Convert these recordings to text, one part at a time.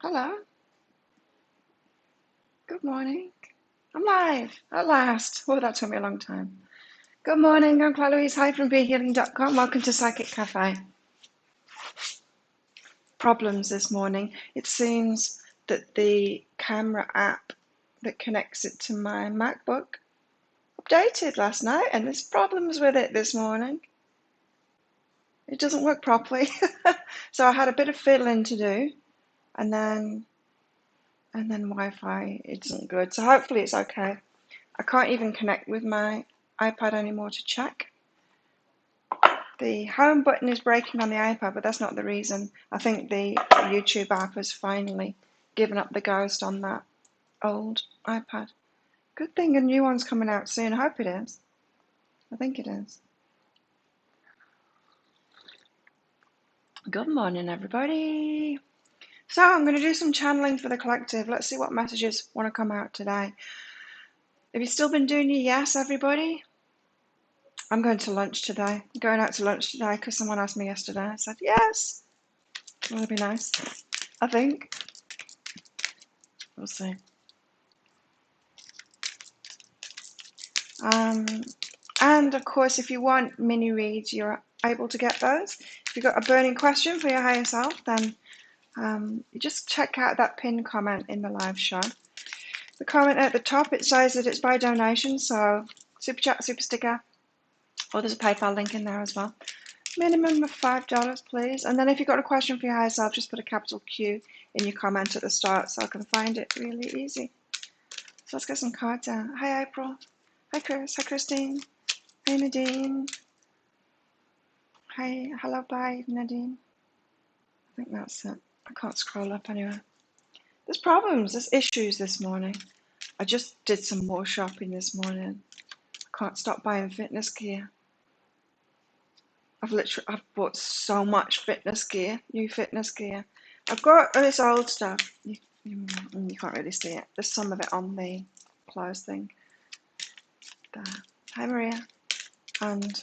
Hello, good morning. I'm live at last. Oh, that took me a long time. Good morning, I'm Claire Louise. Hi from BeHealing.com. Welcome to Psychic Cafe. Problems this morning. It seems that the camera app that connects it to my MacBook updated last night and there's problems with it this morning. It doesn't work properly. So I had a bit of fiddling to do and then Wi-Fi isn't good. So hopefully it's okay. I can't even connect with my iPad anymore to check. The home button is breaking on the iPad, but that's not the reason. I think the YouTube app has finally given up the ghost on that old iPad. Good thing a new one's coming out soon. I hope it is. I think it is. Good morning, everybody. So I'm going to do some channeling for the collective. Let's see what messages want to come out today. Have you still been doing your yes, everybody? I'm going to lunch today. I'm going out to lunch today because someone asked me yesterday. I said yes. That'll be nice. I think. We'll see. And of course, if you want mini reads, you're able to get those. If you've got a burning question for your higher self, then you just check out that pinned comment in the live show. The comment at the top, it says that it's by donation, so super chat, super sticker, or there's a PayPal link in there as well. Minimum of $5, please. And then if you've got a question for your higher self, just put a capital Q in your comment at the start so I can find it really easy. So let's get some cards out. Hi, April. Hi, Chris. Hi, Christine. Hey, Nadine. Hi, hello, bye, Nadine. I think that's it. I can't scroll up anyway. There's problems, there's issues this morning. I just did some more shopping this morning. I can't stop buying fitness gear. I've bought so much fitness gear, new fitness gear. I've got this old stuff. You can't really see it. There's some of it on the clothes thing. There. Hi, Maria. And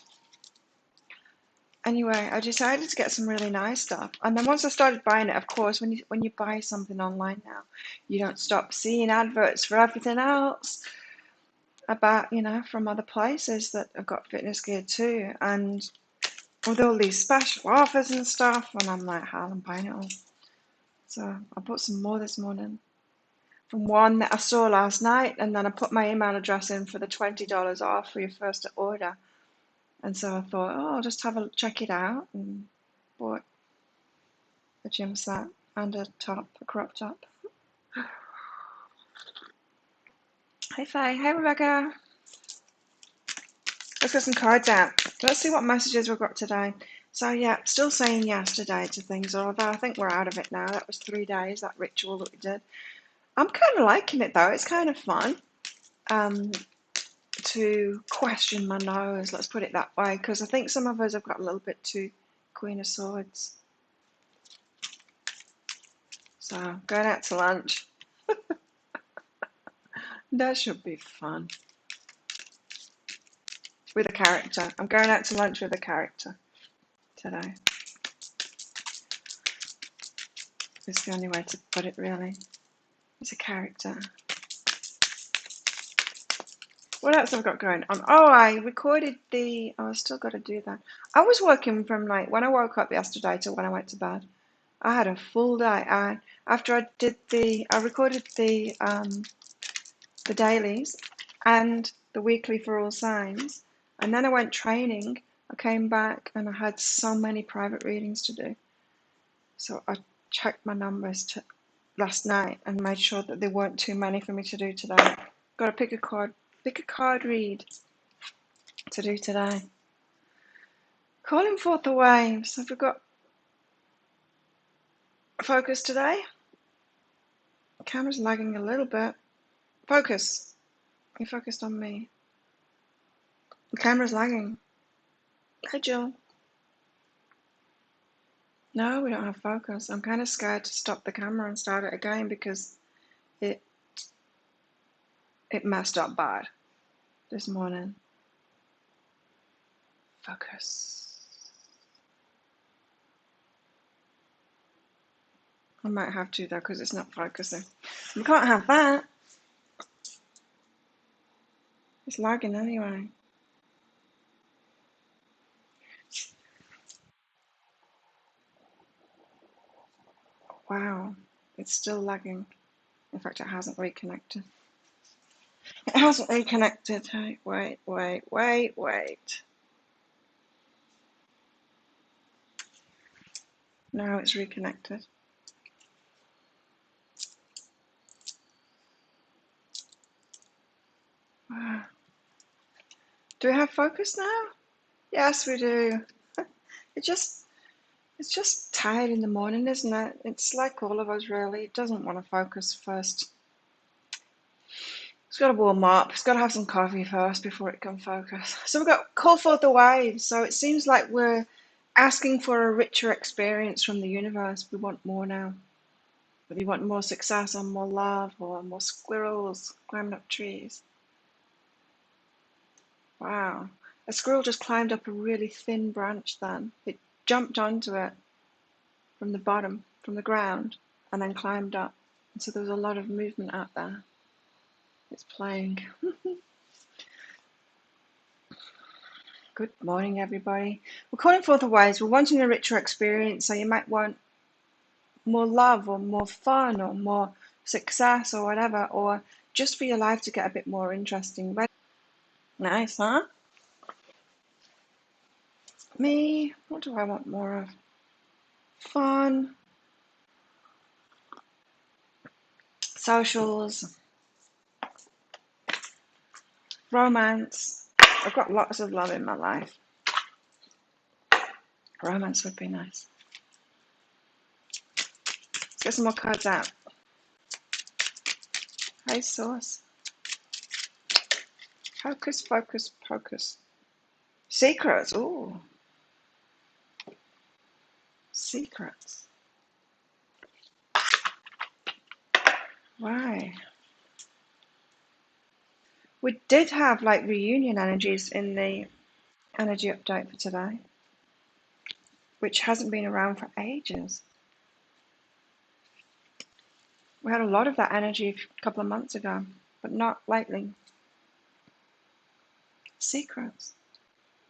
anyway, I decided to get some really nice stuff. And then once I started buying it, of course, when you buy something online now, you don't stop seeing adverts for everything else about, from other places that have got fitness gear too. And with all these special offers and stuff, and I'm like, hell, I'm buying it all. So I bought some more this morning from one that I saw last night, and then I put my email address in for the $20 off for your first order. And so I thought, I'll just check it out, and bought a gym set and a crop top. Hi, Faye. Hi, Rebecca. Let's get some cards out. Let's see what messages we've got today. So yeah, still saying yes today to things, although I think we're out of it now. That was 3 days, that ritual that we did. I'm kind of liking it though. It's kind of fun to question my nose, let's put it that way, because I think some of us have got a little bit too Queen of Swords. So going out to lunch. That should be fun. With a character. I'm going out to lunch with a character today. It's the only way to put it, really. It's a character. What else have I got going on? Oh, I recorded I still got to do that. I was working from like when I woke up yesterday to when I went to bed. I had a full day. After I recorded the dailies and the weekly for all signs, and then I went training. I came back and I had so many private readings to do. So I checked my numbers last night and made sure that there weren't too many for me to do today. Got to pick a card read to do today. Calling forth the waves. Have we got focus today? The camera's lagging a little bit. Focus. You focused on me. The camera's lagging. Hi, Jill. No, we don't have focus. I'm kind of scared to stop the camera and start it again because it messed up bad this morning. Focus. I might have to though, because it's not focusing. We can't have that. It's lagging anyway. Wow, it's still lagging. In fact, it hasn't reconnected. It hasn't reconnected. Hey, wait. Now it's reconnected. Wow. Do we have focus now? Yes, we do. It just It's just tired in the morning, isn't it? It's like all of us, really. It doesn't want to focus first. It's got to warm up. It's got to have some coffee first before it can focus. So we've got call forth the waves. So it seems like we're asking for a richer experience from the universe. We want more now. We want more success and more love or more squirrels climbing up trees. Wow. A squirrel just climbed up a really thin branch then. It jumped onto it from the bottom, from the ground, and then climbed up. And so there was a lot of movement out there. It's playing. Good morning, everybody. We're calling forth the waves. We're wanting a richer experience, so you might want more love or more fun or more success or whatever, or just for your life to get a bit more interesting. Nice, huh? Me, what do I want more of? Fun, socials, romance. I've got lots of love in my life. Romance would be nice. Let's get some more cards out. Hey, Source. Hocus, focus, pocus. Secrets. Ooh. Secrets. Why? We did have like reunion energies in the energy update for today, which hasn't been around for ages. We had a lot of that energy a couple of months ago, but not lately. Secrets.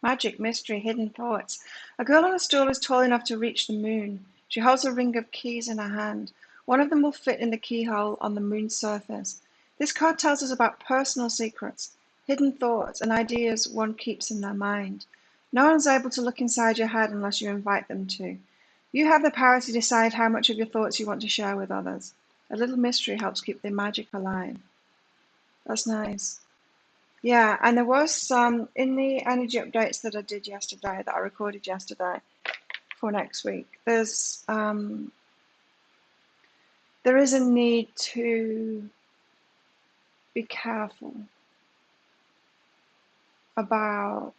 Magic, mystery, hidden thoughts. A girl on a stool is tall enough to reach the moon. She holds a ring of keys in her hand. One of them will fit in the keyhole on the moon's surface. This card tells us about personal secrets, hidden thoughts, and ideas one keeps in their mind. No one's able to look inside your head unless you invite them to. You have the power to decide how much of your thoughts you want to share with others. A little mystery helps keep the magic alive. That's nice. Yeah, and there was some in the energy updates that I did yesterday, that I recorded yesterday for next week. There is a need to be careful about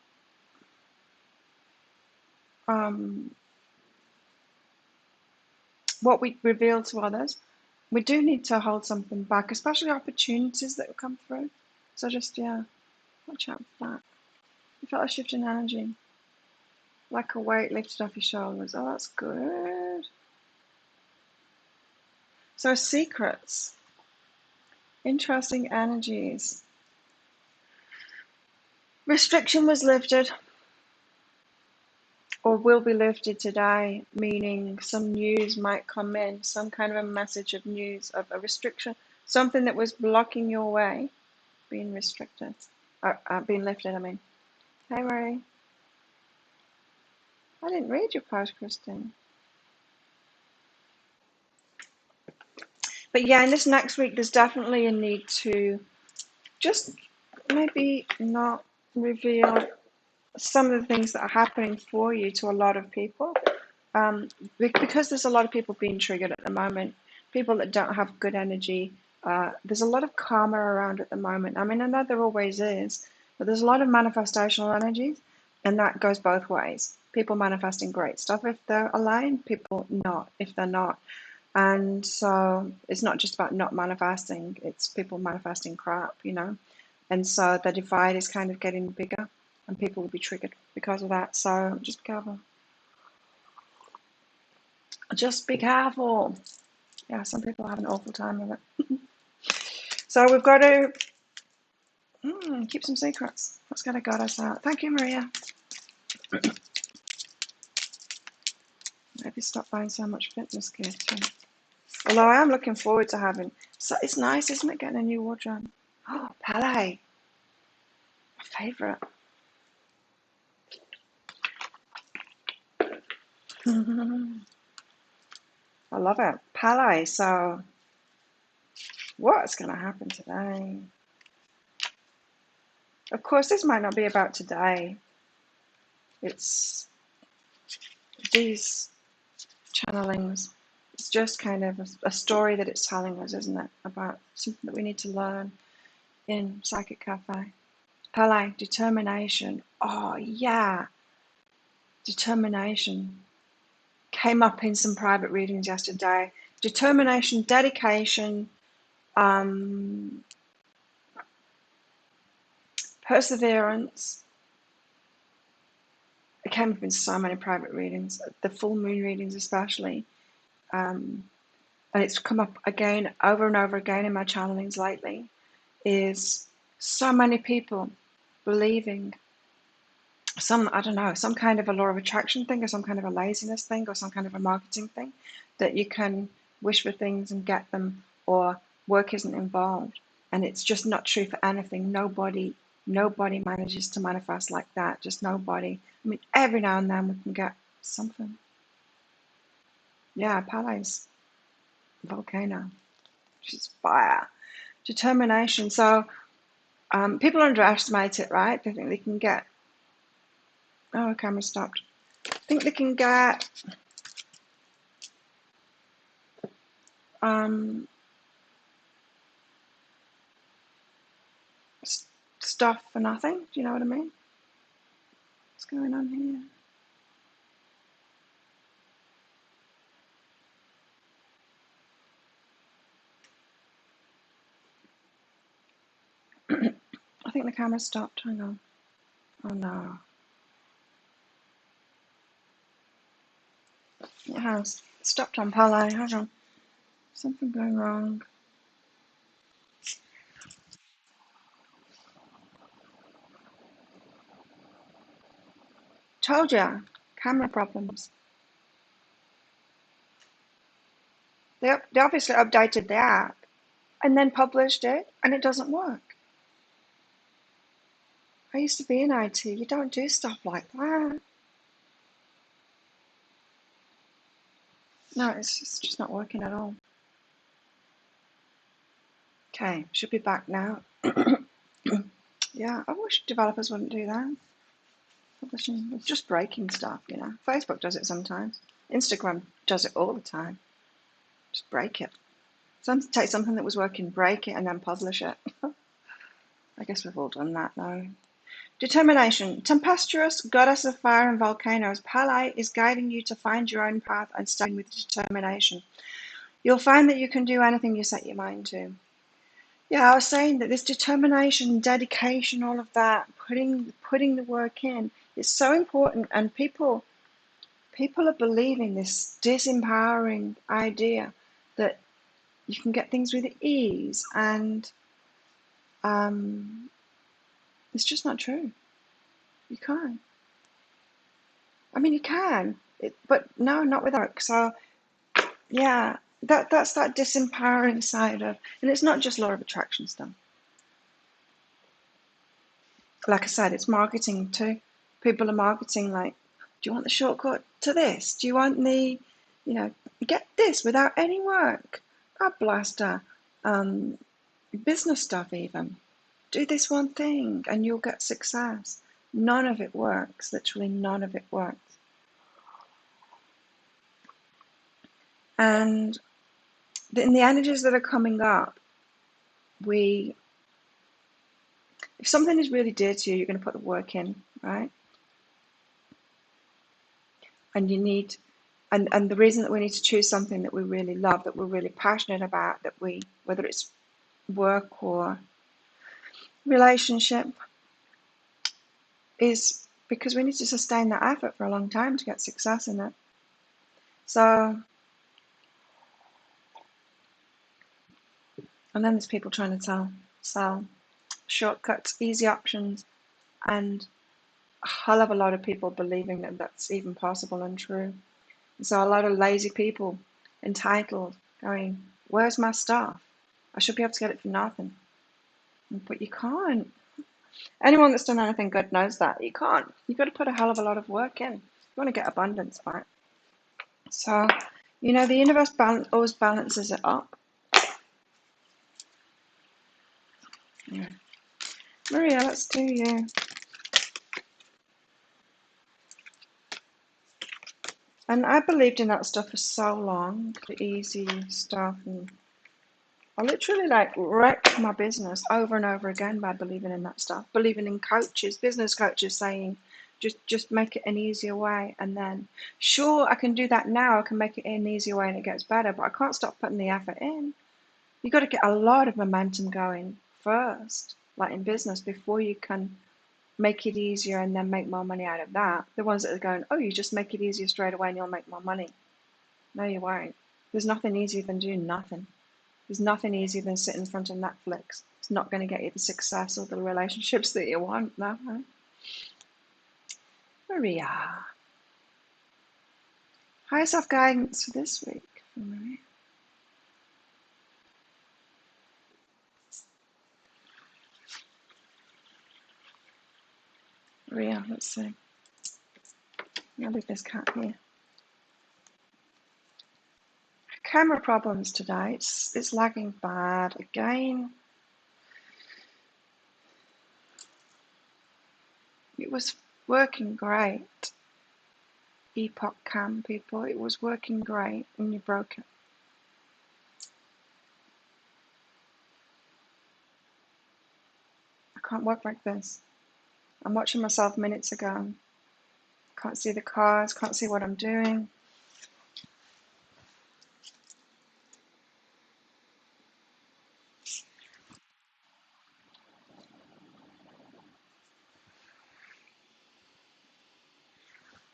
what we reveal to others. We do need to hold something back, especially opportunities that come through. So just, yeah, watch out for that. You felt a shift in energy, like a weight lifted off your shoulders. Oh, that's good. So secrets, interesting energies. Restriction was lifted or will be lifted today, meaning some news might come in, some kind of a message of news of a restriction, something that was blocking your way being restricted, being lifted, I mean. Hey, Ray. I didn't read your post, Christine. But yeah, in this next week, there's definitely a need to just maybe not reveal some of the things that are happening for you to a lot of people, because there's a lot of people being triggered at the moment, people that don't have good energy. There's a lot of karma around at the moment. I mean, I know there always is, but there's a lot of manifestational energies, and that goes both ways. People manifesting great stuff if they're aligned, people not if they're not. And so it's not just about not manifesting, it's people manifesting crap, you know. And so the divide is kind of getting bigger, and people will be triggered because of that. So just be careful. Just be careful. Yeah, some people have an awful time of it. So we've got to keep some secrets. That's got to guide us out. Thank you, Maria. Maybe stop buying so much fitness gear too. Although I am looking forward to having. So it's nice, isn't it, getting a new wardrobe? Oh, Palais, my favourite. I love it. Palais. So what's going to happen today? Of course, this might not be about today. It's these channelings. It's just kind of a story that it's telling us, isn't it? About something that we need to learn in Psychic Cafe. Palais, determination. Oh, yeah. Determination. Came up in some private readings yesterday. Determination, dedication, perseverance. It came up in so many private readings, the full moon readings especially. And it's come up again, over and over again in my channelings lately, is so many people believing I don't know, some kind of a law of attraction thing, or some kind of a laziness thing, or some kind of a marketing thing, that you can wish for things and get them, or work isn't involved. And it's just not true for anything. Nobody manages to manifest like that. Just nobody. I mean, every now and then we can get something. Yeah, Palais, volcano, which is fire. Determination. So people underestimate it, right? They think they can get. Oh, the camera stopped. Think they can get stuff for nothing. Do you know what I mean? What's going on here? I think the camera stopped. Hang on. Oh no. It has. It stopped on Palais. Hold on. Something going wrong. Told ya. Camera problems. They obviously updated the app and then published it, and it doesn't work. I used to be in IT. You don't do stuff like that. No, it's just not working at all. Okay, should be back now. Yeah, I wish developers wouldn't do that. Publishing, it's just breaking stuff, you know. Facebook does it sometimes. Instagram does it all the time. Just break it. Sometimes take something that was working, break it, and then publish it. I guess we've all done that though. Determination. Tempestuous, goddess of fire and volcanoes, Palais is guiding you to find your own path and starting with determination. You'll find that you can do anything you set your mind to. Yeah, I was saying that this determination, dedication, all of that, putting the work in, is so important, and people are believing this disempowering idea that you can get things with ease, and it's just not true. You can't. I mean, you can, but no, not with work. So yeah, that's that disempowering side of, and it's not just law of attraction stuff. Like I said, it's marketing too. People are marketing like, do you want the shortcut to this? Do you want the, get this without any work? A blaster, business stuff even. Do this one thing and you'll get success. None of it works. Literally none of it works. And in the energies that are coming up, if something is really dear to you, you're going to put the work in, right? And you need, and the reason that we need to choose something that we really love, that we're really passionate about, whether it's work or relationship, is because we need to sustain that effort for a long time to get success in it. So And then there's people trying to sell shortcuts, easy options, and a hell of a lot of people believing that that's even possible and true. So a lot of lazy people, entitled, going, where's my stuff? I should be able to get it for nothing. But you can't. Anyone that's done anything good knows that. You can't. You've got to put a hell of a lot of work in. You want to get abundance back. So, the universe always balances it up. Yeah. Maria, let's do you. And I believed in that stuff for so long, the easy stuff, and I literally wrecked my business over and over again by believing in that stuff, believing in coaches, business coaches saying, just make it an easier way. And then, sure, I can do that now. I can make it an easier way and it gets better, but I can't stop putting the effort in. You've got to get a lot of momentum going first, like in business, before you can make it easier and then make more money out of that. The ones that are going, oh, you just make it easier straight away and you'll make more money. No, you won't. There's nothing easier than doing nothing. There's nothing easier than sitting in front of Netflix. It's not going to get you the success or the relationships that you want. No. Maria. Higher self guidance for this week. Maria. Maria, let's see. I'll leave this cat here. Camera problems today. It's lagging bad again. It was working great. Epoch Cam people, it was working great and you broke it. I can't work like this. I'm watching myself minutes ago. Can't see the cards, can't see what I'm doing.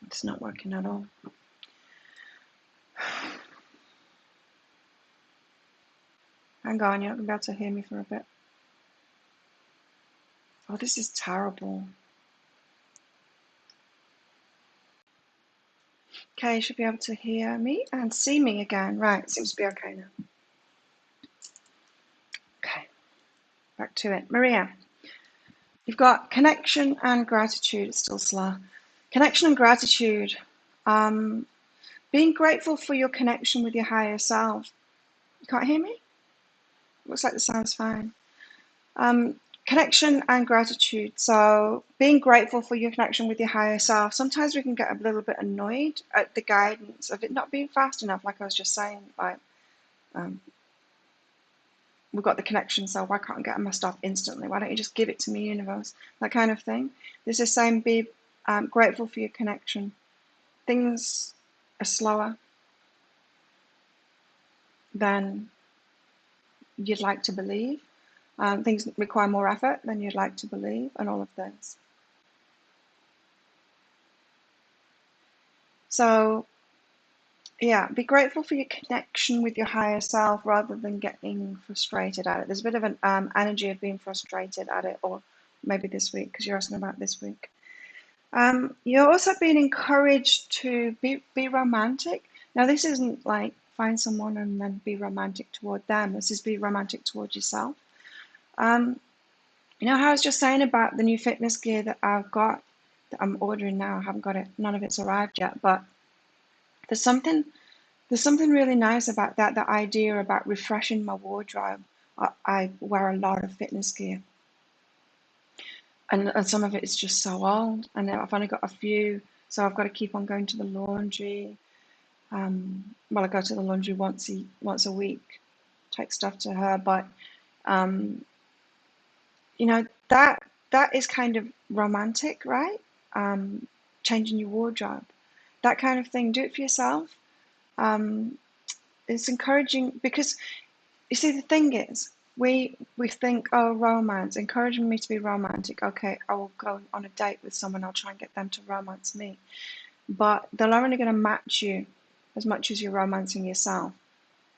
It's not working at all. Hang on, you're not going to be able to hear me for a bit. Oh, this is terrible. Okay, you should be able to hear me and see me again. Right, seems to be okay now. Okay, back to it. Maria, you've got connection and gratitude. It's still slow. Connection and gratitude. Being grateful for your connection with your higher self. You can't hear me? Looks like the sound's fine. Connection and gratitude. So being grateful for your connection with your higher self. Sometimes we can get a little bit annoyed at the guidance of it not being fast enough, like I was just saying. Like, we've got the connection, so why can't I get my stuff instantly? Why don't you just give it to me, universe? That kind of thing. This is saying be grateful for your connection. Things are slower than you'd like to believe. Things require more effort than you'd like to believe, and all of this. So, yeah, be grateful for your connection with your higher self rather than getting frustrated at it. There's a bit of an energy of being frustrated at it, or maybe this week, because you're asking about this week. You're also being encouraged to be romantic. Now, this isn't like find someone and then be romantic toward them. This is be romantic toward yourself. You know how I was just saying about the new fitness gear that I've got, that I'm ordering now. I haven't got it. None of it's arrived yet, but there's something really nice about that. The idea about refreshing my wardrobe. I wear a lot of fitness gear, and some of it is just so old, and I've only got a few, so I've got to keep on going to the laundry. Well, I go to the laundry once a week, take stuff to her, but you know, that is kind of romantic, right? Changing your wardrobe, that kind of thing. Do it for yourself. It's encouraging, because you see, the thing is, we think, oh, romance, encouraging me to be romantic. Okay, I will go on a date with someone. I'll try and get them to romance me, but they're only going to match you as much as you're romancing yourself.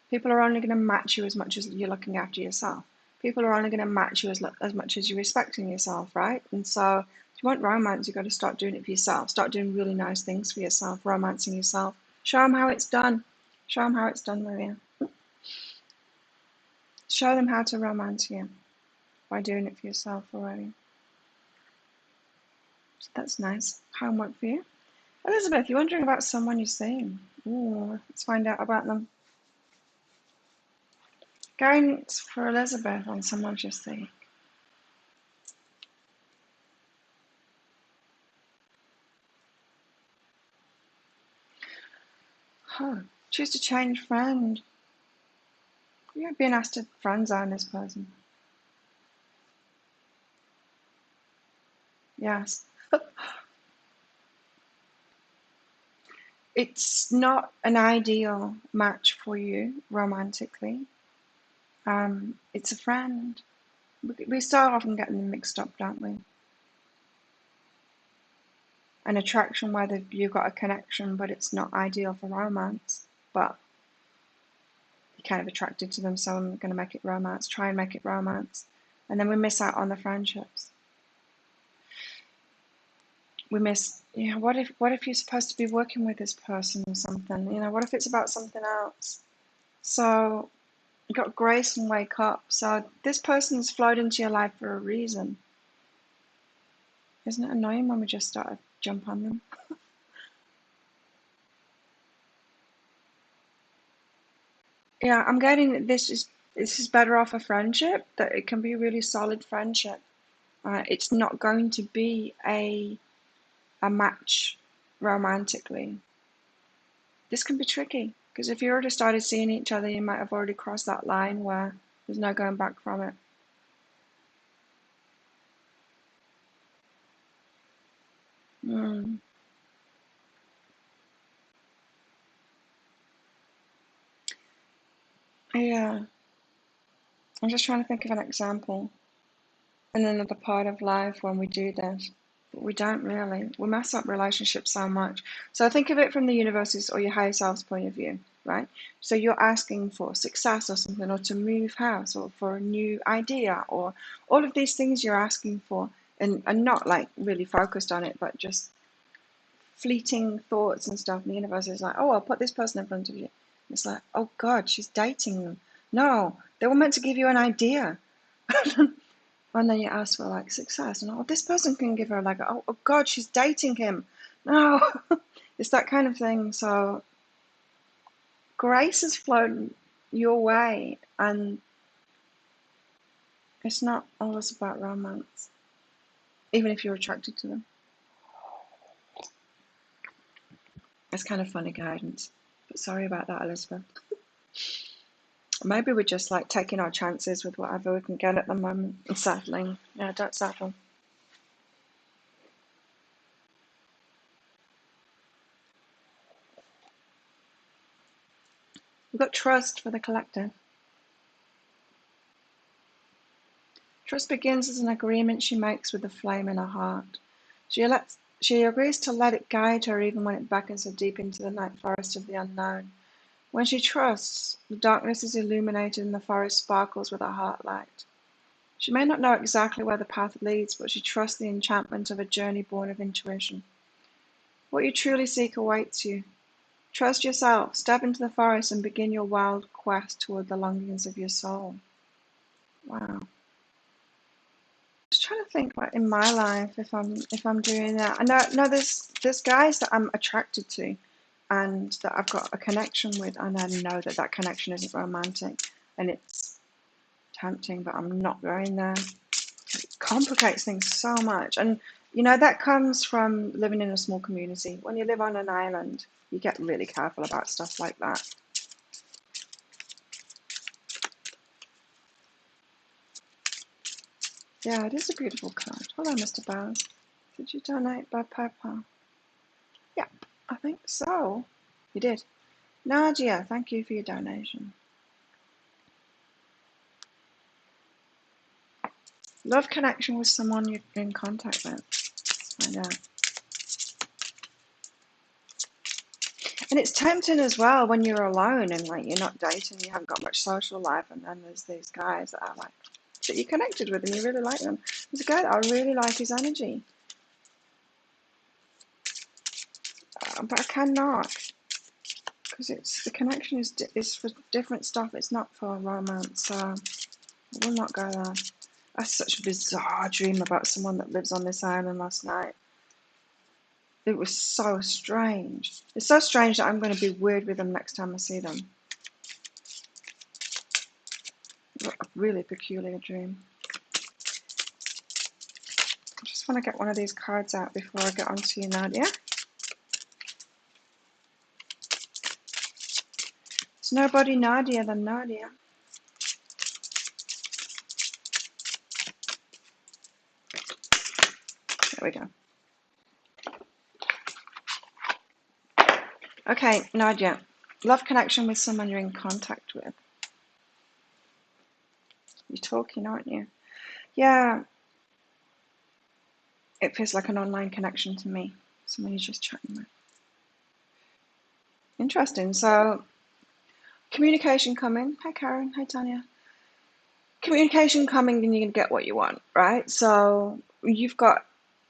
People are only going to match you as much as you're looking after yourself. People are only going to match you as much as you're respecting yourself, right? And so if you want romance, you've got to start doing it for yourself. Start doing really nice things for yourself, romancing yourself. Show them how it's done. Show them how it's done, Maria. Show them how to romance you by doing it for yourself already. So that's nice. Homework for you. Elizabeth, you're wondering about someone you're seeing. Ooh, let's find out about them. Guidance for Elizabeth on someone you're seeing. Huh. Choose to change friend. You're being asked to friend zone this person. Yes. It's not an ideal match for you romantically. It's a friend. We so often get them mixed up, don't we? An attraction where you've got a connection, but it's not ideal for romance. But you're kind of attracted to them, so I'm going to make it romance. Try and make it romance. And then we miss out on the friendships. We miss, what if you're supposed to be working with this person or something? What if it's about something else? So you've got grace and wake up. So this person's flowed into your life for a reason. Isn't it annoying when we just start to jump on them? Yeah, I'm getting that this is better off a friendship, that it can be a really solid friendship. It's not going to be a match romantically. This can be tricky, because if you already started seeing each other, you might have already crossed that line where there's no going back from it. Yeah, I'm just trying to think of an example in another part of life when we do this. But we don't really. We mess up relationships so much. So think of it from the universe's or your higher self's point of view, right? So you're asking for success or something, or to move house, or for a new idea, or all of these things you're asking for, and not like really focused on it, but just fleeting thoughts and stuff. And the universe is like, oh, I'll put this person in front of you. It's like, oh God, she's dating them. No, they were meant to give you an idea. And then you ask for like success, and oh, this person can give her like, oh God, she's dating him. No, it's that kind of thing. So grace has flown your way, and it's not always about romance, even if you're attracted to them. It's kind of funny guidance, but sorry about that, Elizabeth. Maybe we're just like taking our chances with whatever we can get at the moment and settling. Yeah, don't settle. We've got trust for the collective. Trust begins as an agreement she makes with the flame in her heart. She agrees to let it guide her even when it beckons her deep into the night forest of the unknown. When she trusts, the darkness is illuminated and the forest sparkles with a heart light. She may not know exactly where the path leads, but she trusts the enchantment of a journey born of intuition. What you truly seek awaits you. Trust yourself, step into the forest and begin your wild quest toward the longings of your soul. Wow. Just trying to think what in my life if I'm doing that. I know there's guys that I'm attracted to and that I've got a connection with, and I know that connection isn't romantic and it's tempting, but I'm not going there. It complicates things so much, and that comes from living in a small community. When you live on an island, you get really careful about stuff like that. Yeah, it is a beautiful card. Hello, Mr. Bowers. Did you donate by PayPal? Yeah, I think so. You did. Nadia, thank you for your donation. Love connection with someone you're in contact with. Let's find out. And it's tempting as well when you're alone and like you're not dating, you haven't got much social life, and then there's these guys that are like that you connected with and you really like them. There's a guy that I really like his energy, but I cannot because it's the connection is for different stuff. It's not for romance, so I will not go there. I had such a bizarre dream about someone that lives on this island last night. It was so strange. It's so strange that I'm going to be weird with them next time I see them. A really peculiar dream. I just want to get one of these cards out before I get onto you, Nadia. There's nobody Nadia than Nadia. There we go. Okay, Nadia. Love connection with someone you're in contact with. You're talking, aren't you? Yeah. It feels like an online connection to me. Someone you're just chatting with. Interesting. So, communication coming. Hi, Karen. Hi, Tanya. Communication coming and you're going to get what you want, right? So, you've got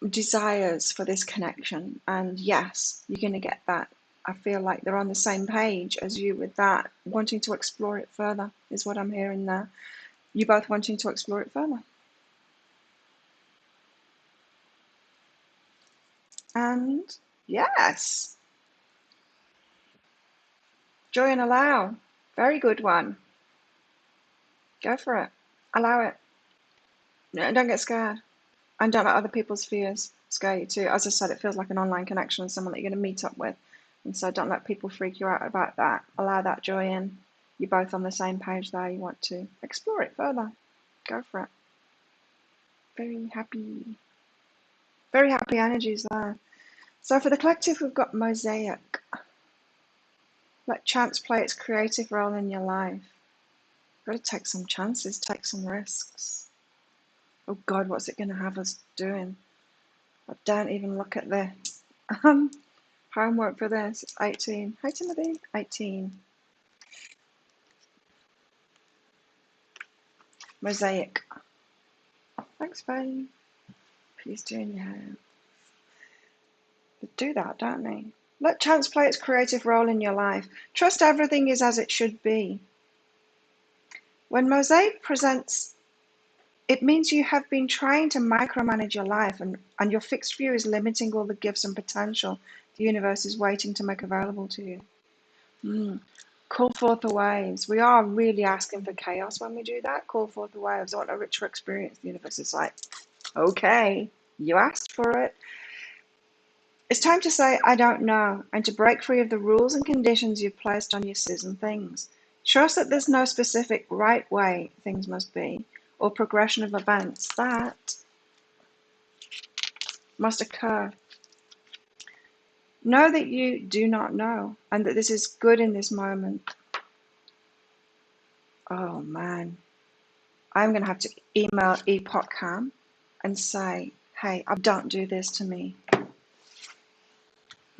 desires for this connection, and yes, you're going to get that. I feel like they're on the same page as you with that, wanting to explore it further is what I'm hearing there. You both wanting to explore it further. And yes, joy and allow. Very good one. Go for it. Allow it. No, don't get scared. And don't let other people's fears scare you too. As I said, it feels like an online connection with someone that you're going to meet up with. And so don't let people freak you out about that. Allow that joy in. You're both on the same page there. You want to explore it further. Go for it. Very happy energies there. So for the collective, we've got Mosaic. Let chance play its creative role in your life. You've got to take some chances, take some risks. Oh God, what's it going to have us doing? I don't even look at this. Homework for this. It's 18. Hi, Timothy. 18. Mosaic. Thanks, babe. Please do in your hair. They do that, don't they? Let chance play its creative role in your life. Trust everything is as it should be. When Mosaic presents, it means you have been trying to micromanage your life, and your fixed view is limiting all the gifts and potential the universe is waiting to make available to you. Call forth the waves. We are really asking for chaos when we do that. Call forth the waves. I want a richer experience. The universe is like, okay, you asked for it. It's time to say, I don't know, and to break free of the rules and conditions you've placed on your season things. Trust that there's no specific right way things must be, or progression of events that must occur. Know that you do not know, and that this is good in this moment. Oh man, I'm going to have to email Epoch Cam and say, hey, don't do this to me.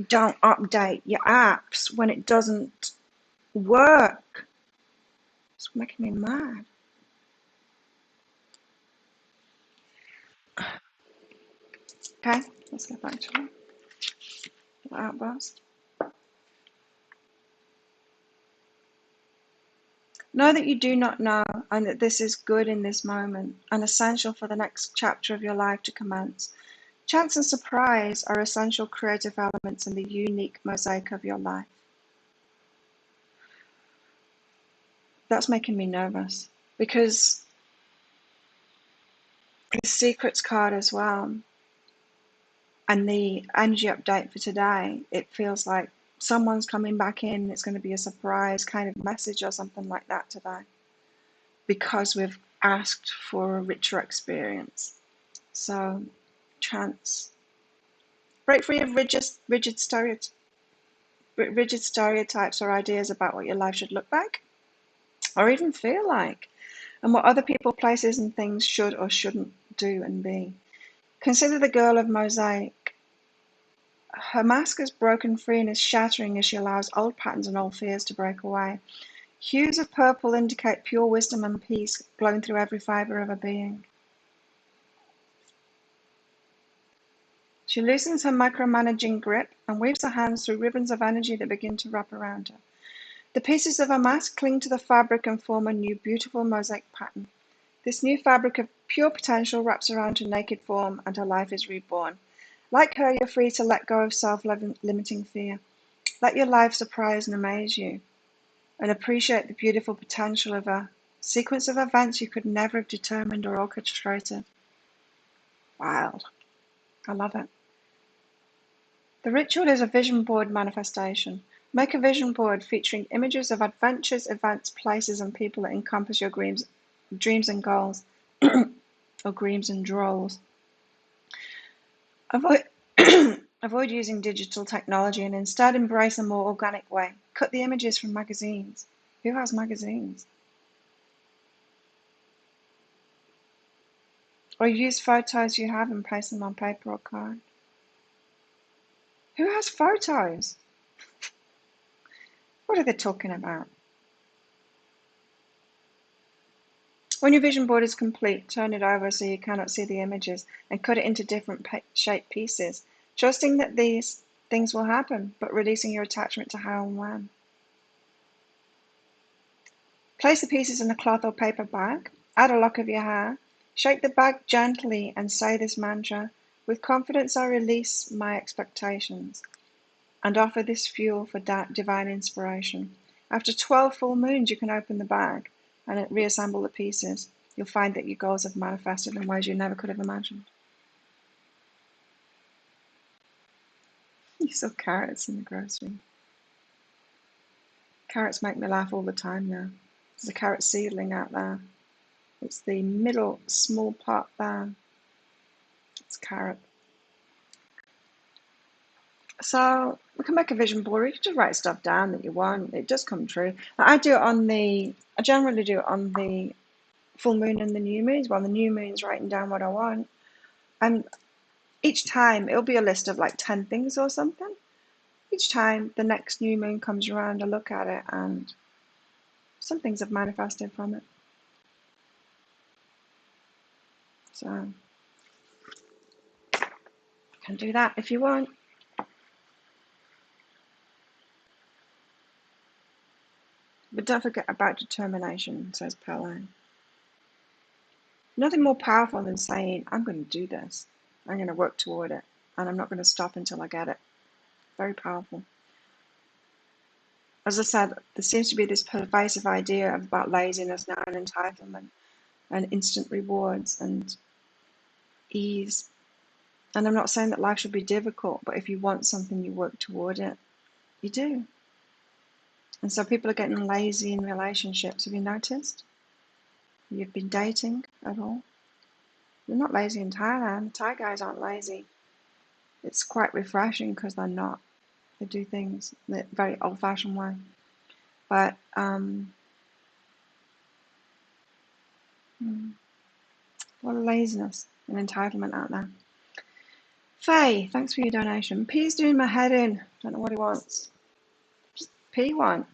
Don't update your apps when it doesn't work. It's making me mad. Okay, let's get back to it. Outburst. Know that you do not know, and that this is good in this moment, and essential for the next chapter of your life to commence. Chance and surprise are essential creative elements in the unique mosaic of your life. That's making me nervous, because the secrets card as well, and the energy update for today, it feels like someone's coming back in. It's going to be a surprise kind of message or something like that today, because we've asked for a richer experience. So, chance. Break free of rigid stereotypes or ideas about what your life should look like, or even feel like, and what other people, places, and things should or shouldn't do and be. Consider the Girl of Mosaic Her mask is broken free and is shattering as she allows old patterns and old fears to break away. Hues of purple indicate pure wisdom and peace glowing through every fiber of her being. She loosens her micromanaging grip and weaves her hands through ribbons of energy that begin to wrap around her. The pieces of her mask cling to the fabric and form a new beautiful mosaic pattern. This new fabric of pure potential wraps around her naked form and her life is reborn. Like her, you're free to let go of self-limiting fear. Let your life surprise and amaze you, and appreciate the beautiful potential of a sequence of events you could never have determined or orchestrated. Wild. I love it. The ritual is a vision board manifestation. Make a vision board featuring images of adventures, events, places, and people that encompass your dreams and goals, or dreams and drolls. Avoid, avoid using digital technology and instead embrace a more organic way. Cut the images from magazines. Who has magazines? Or use photos you have and paste them on paper or card. Who has photos? What are they talking about? When your vision board is complete, turn it over so you cannot see the images and cut it into different shaped pieces, trusting that these things will happen, but releasing your attachment to how and when. Place the pieces in a cloth or paper bag, add a lock of your hair, shake the bag gently and say this mantra: with confidence I release my expectations and offer this fuel for divine inspiration. After 12 full moons, you can open the bag and reassemble the pieces. You'll find that your goals have manifested in ways you never could have imagined. You saw carrots in the grocery. Carrots make me laugh all the time now. There's a carrot seedling out there. It's the middle small part there. It's carrot. So we can make a vision board. You can just write stuff down that you want. It does come true. I generally do it on the full moon and the new moons. Well, the new moon's writing down what I want. And each time it'll be a list of like 10 things or something. Each time the next new moon comes around, I look at it and some things have manifested from it. So you can do that if you want. But don't forget about determination, says Pele. Nothing more powerful than saying, I'm going to do this. I'm going to work toward it. And I'm not going to stop until I get it. Very powerful. As I said, there seems to be this pervasive idea about laziness now and entitlement and instant rewards and ease. And I'm not saying that life should be difficult, but if you want something, you work toward it. You do. And so people are getting lazy in relationships. Have you noticed? You've been dating at all? They're not lazy in Thailand. The Thai guys aren't lazy. It's quite refreshing because they're not. They do things the very old-fashioned way. But a lot of laziness and entitlement out there. Faye, thanks for your donation. P's doing my head in. Don't know what he wants. P want.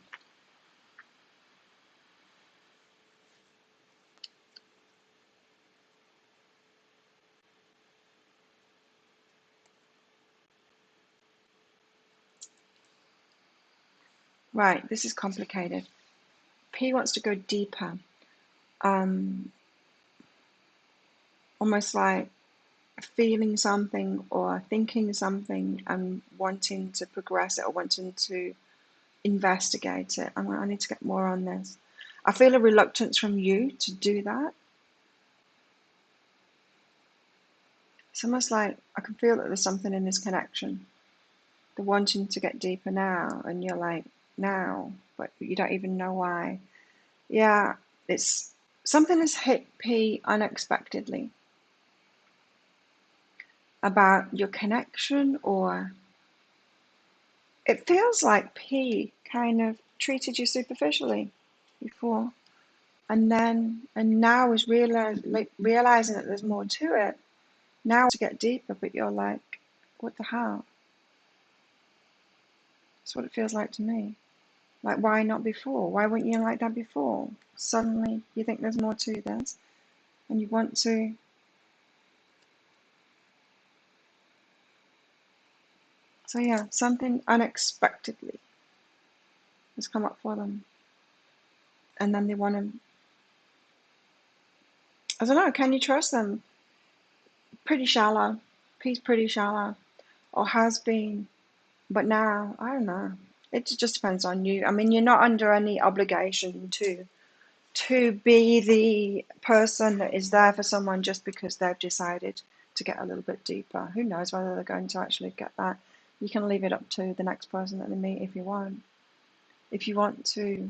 Right, this is complicated. P wants to go deeper. Almost like feeling something or thinking something and wanting to progress it or wanting to investigate it. I need to get more on this. I feel a reluctance from you to do that. It's almost like I can feel that there's something in this connection. The wanting to get deeper now, and you're like, now, but you don't even know why. Yeah, it's something has hit P unexpectedly about your connection, or it feels like P kind of treated you superficially before, and now is realizing that there's more to it. Now to get deeper, but you're like, what the hell? That's what it feels like to me. Like, why not before? Why weren't you like that before? Suddenly you think there's more to this and you want to. So yeah, something unexpectedly has come up for them. And then they want to, I don't know, can you trust them? Pretty shallow. He's pretty shallow, or has been. But now, I don't know. It just depends on you. I mean, you're not under any obligation to be the person that is there for someone just because they've decided to get a little bit deeper. Who knows whether they're going to actually get that. You can leave it up to the next person that they meet if you want. If you want to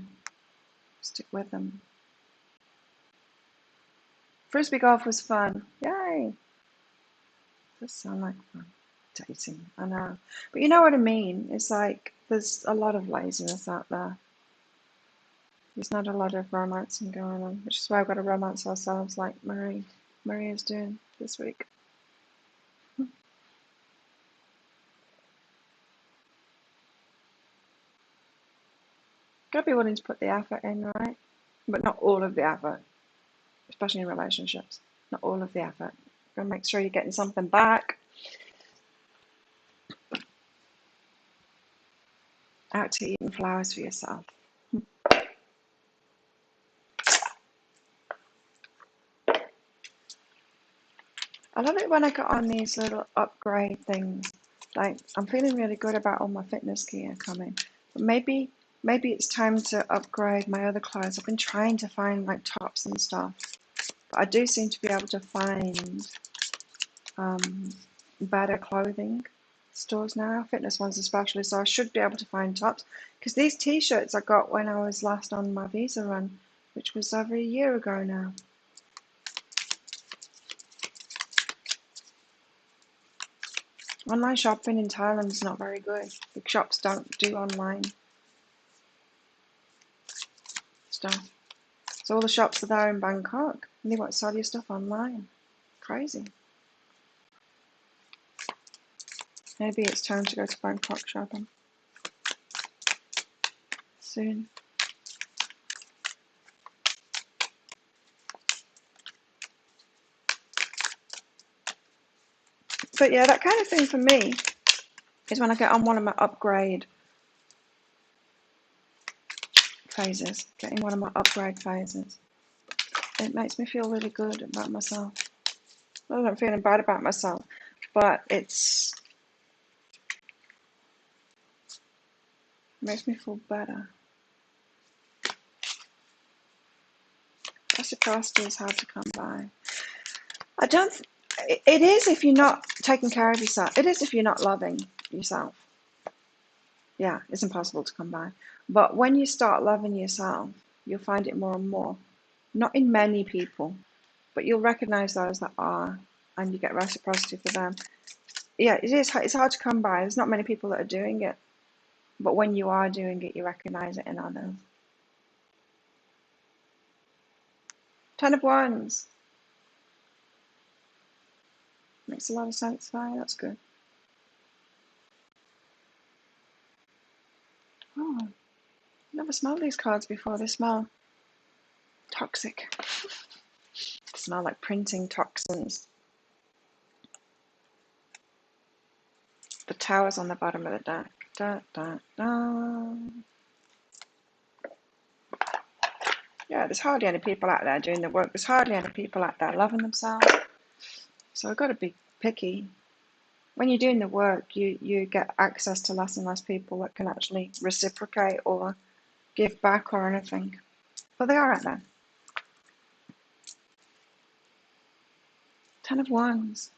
stick with them. Frisbee golf was fun. Yay! Does sound like fun. Dating, I know. But you know what I mean? It's like there's a lot of laziness out there. There's not a lot of romancing going on, which is why we've got to romance ourselves like Marie is doing this week. Gotta be willing to put the effort in, right? But not all of the effort, especially in relationships. Not all of the effort. Gotta make sure you're getting something back. Out to eating flowers for yourself. I love it when I get on these little upgrade things. Like, I'm feeling really good about all my fitness gear coming. But maybe it's time to upgrade my other clothes. I've been trying to find like tops and stuff. But I do seem to be able to find better clothing stores now, fitness ones especially, so I should be able to find tops. Because these t-shirts I got when I was last on my visa run, which was over a year ago now. Online shopping in Thailand is not very good. The shops don't do online stuff. So all the shops are there in Bangkok, and they won't sell you stuff online. Crazy. Maybe it's time to go to Bangkok shopping soon. But yeah, that kind of thing for me is when I get on one of my upgrade phases, getting one of my upgrade phases. It makes me feel really good about myself. Well, I'm feeling bad about myself, but it makes me feel better. Reciprocity is hard to come by. I don't. It is if you're not taking care of yourself. It is if you're not loving yourself. Yeah, it's impossible to come by. But when you start loving yourself, you'll find it more and more. Not in many people, but you'll recognize those that are, and you get reciprocity for them. Yeah, it is. It's hard to come by. There's not many people that are doing it, but when you are doing it, you recognize it in others. 10 of Wands makes a lot of sense. Right? That's good. Oh, I've never smelled these cards before. They smell toxic. They smell like printing toxins. The Tower's on the bottom of the deck. Da, da, da. Yeah, there's hardly any people out there doing the work. There's hardly any people out there loving themselves. So I've got to be picky. When you're doing the work, you get access to less and less people that can actually reciprocate or give back or anything. But they are out there. 10 of Wands.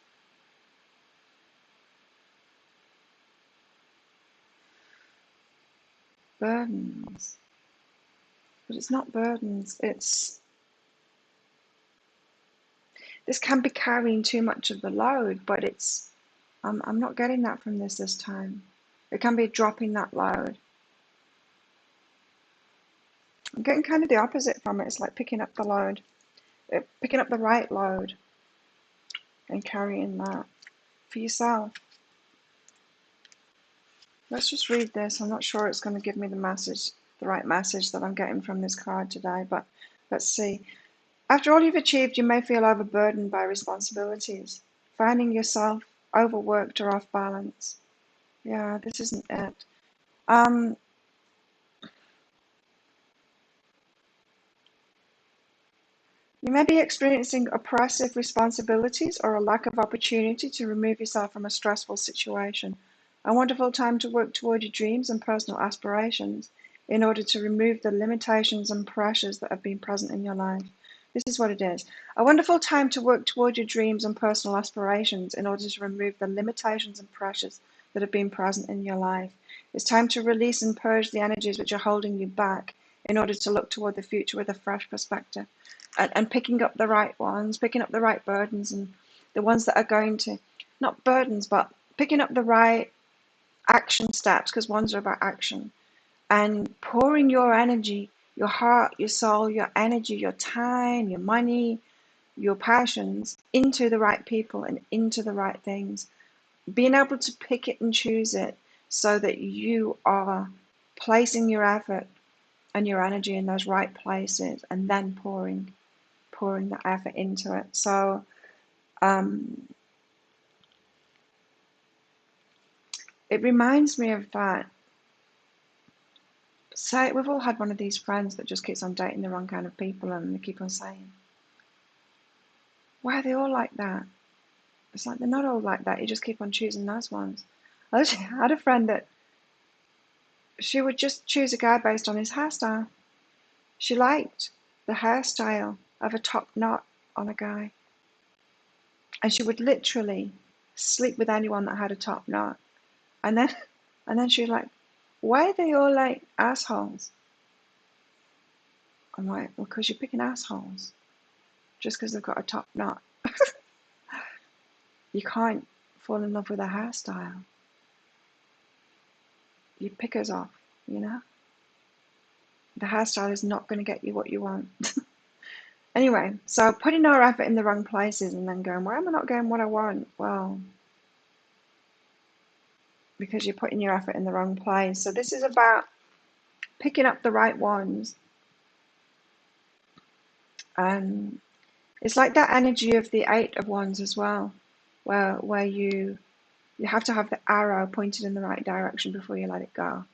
Burdens. But it's not burdens. This can be carrying too much of the load, but I'm not getting that from this time. It can be dropping that load. I'm getting kind of the opposite from it. It's like picking up the load, picking up the right load and carrying that for yourself. Let's just read this. I'm not sure it's going to give me the message, the right message that I'm getting from this card today, but let's see. After all you've achieved, you may feel overburdened by responsibilities, finding yourself overworked or off balance. Yeah, this isn't it. Um, you may be experiencing oppressive responsibilities or a lack of opportunity to remove yourself from a stressful situation. A wonderful time to work toward your dreams and personal aspirations in order to remove the limitations and pressures that have been present in your life. This is what it is. A wonderful time to work toward your dreams and personal aspirations in order to remove the limitations and pressures that have been present in your life. It's time to release and purge the energies which are holding you back in order to look toward the future with a fresh perspective. And picking up the right ones, picking up the right burdens, and the ones that are going to, not burdens, but picking up the right action steps, because ones are about action, and pouring your energy, your heart, your soul, your energy, your time, your money, your passions into the right people and into the right things. Being able to pick it and choose it so that you are placing your effort and your energy in those right places, and then pouring the effort into it. So it reminds me of that. Say we've all had one of these friends that just keeps on dating the wrong kind of people, and they keep on saying, why are they all like that? It's like, they're not all like that. You just keep on choosing those ones. I actually had a friend that she would just choose a guy based on his hairstyle. She liked the hairstyle of a top knot on a guy. And she would literally sleep with anyone that had a top knot. And then she's like, why are they all like assholes? I'm like, well, because you're picking assholes just because they've got a top knot. You can't fall in love with a hairstyle. You pick us off, you know? The hairstyle is not going to get you what you want. Anyway, so putting our effort in the wrong places and then going, why am I not getting what I want? Well, because you're putting your effort in the wrong place. So this is about picking up the right ones. And it's like that energy of the Eight of Wands as well, where you have to have the arrow pointed in the right direction before you let it go.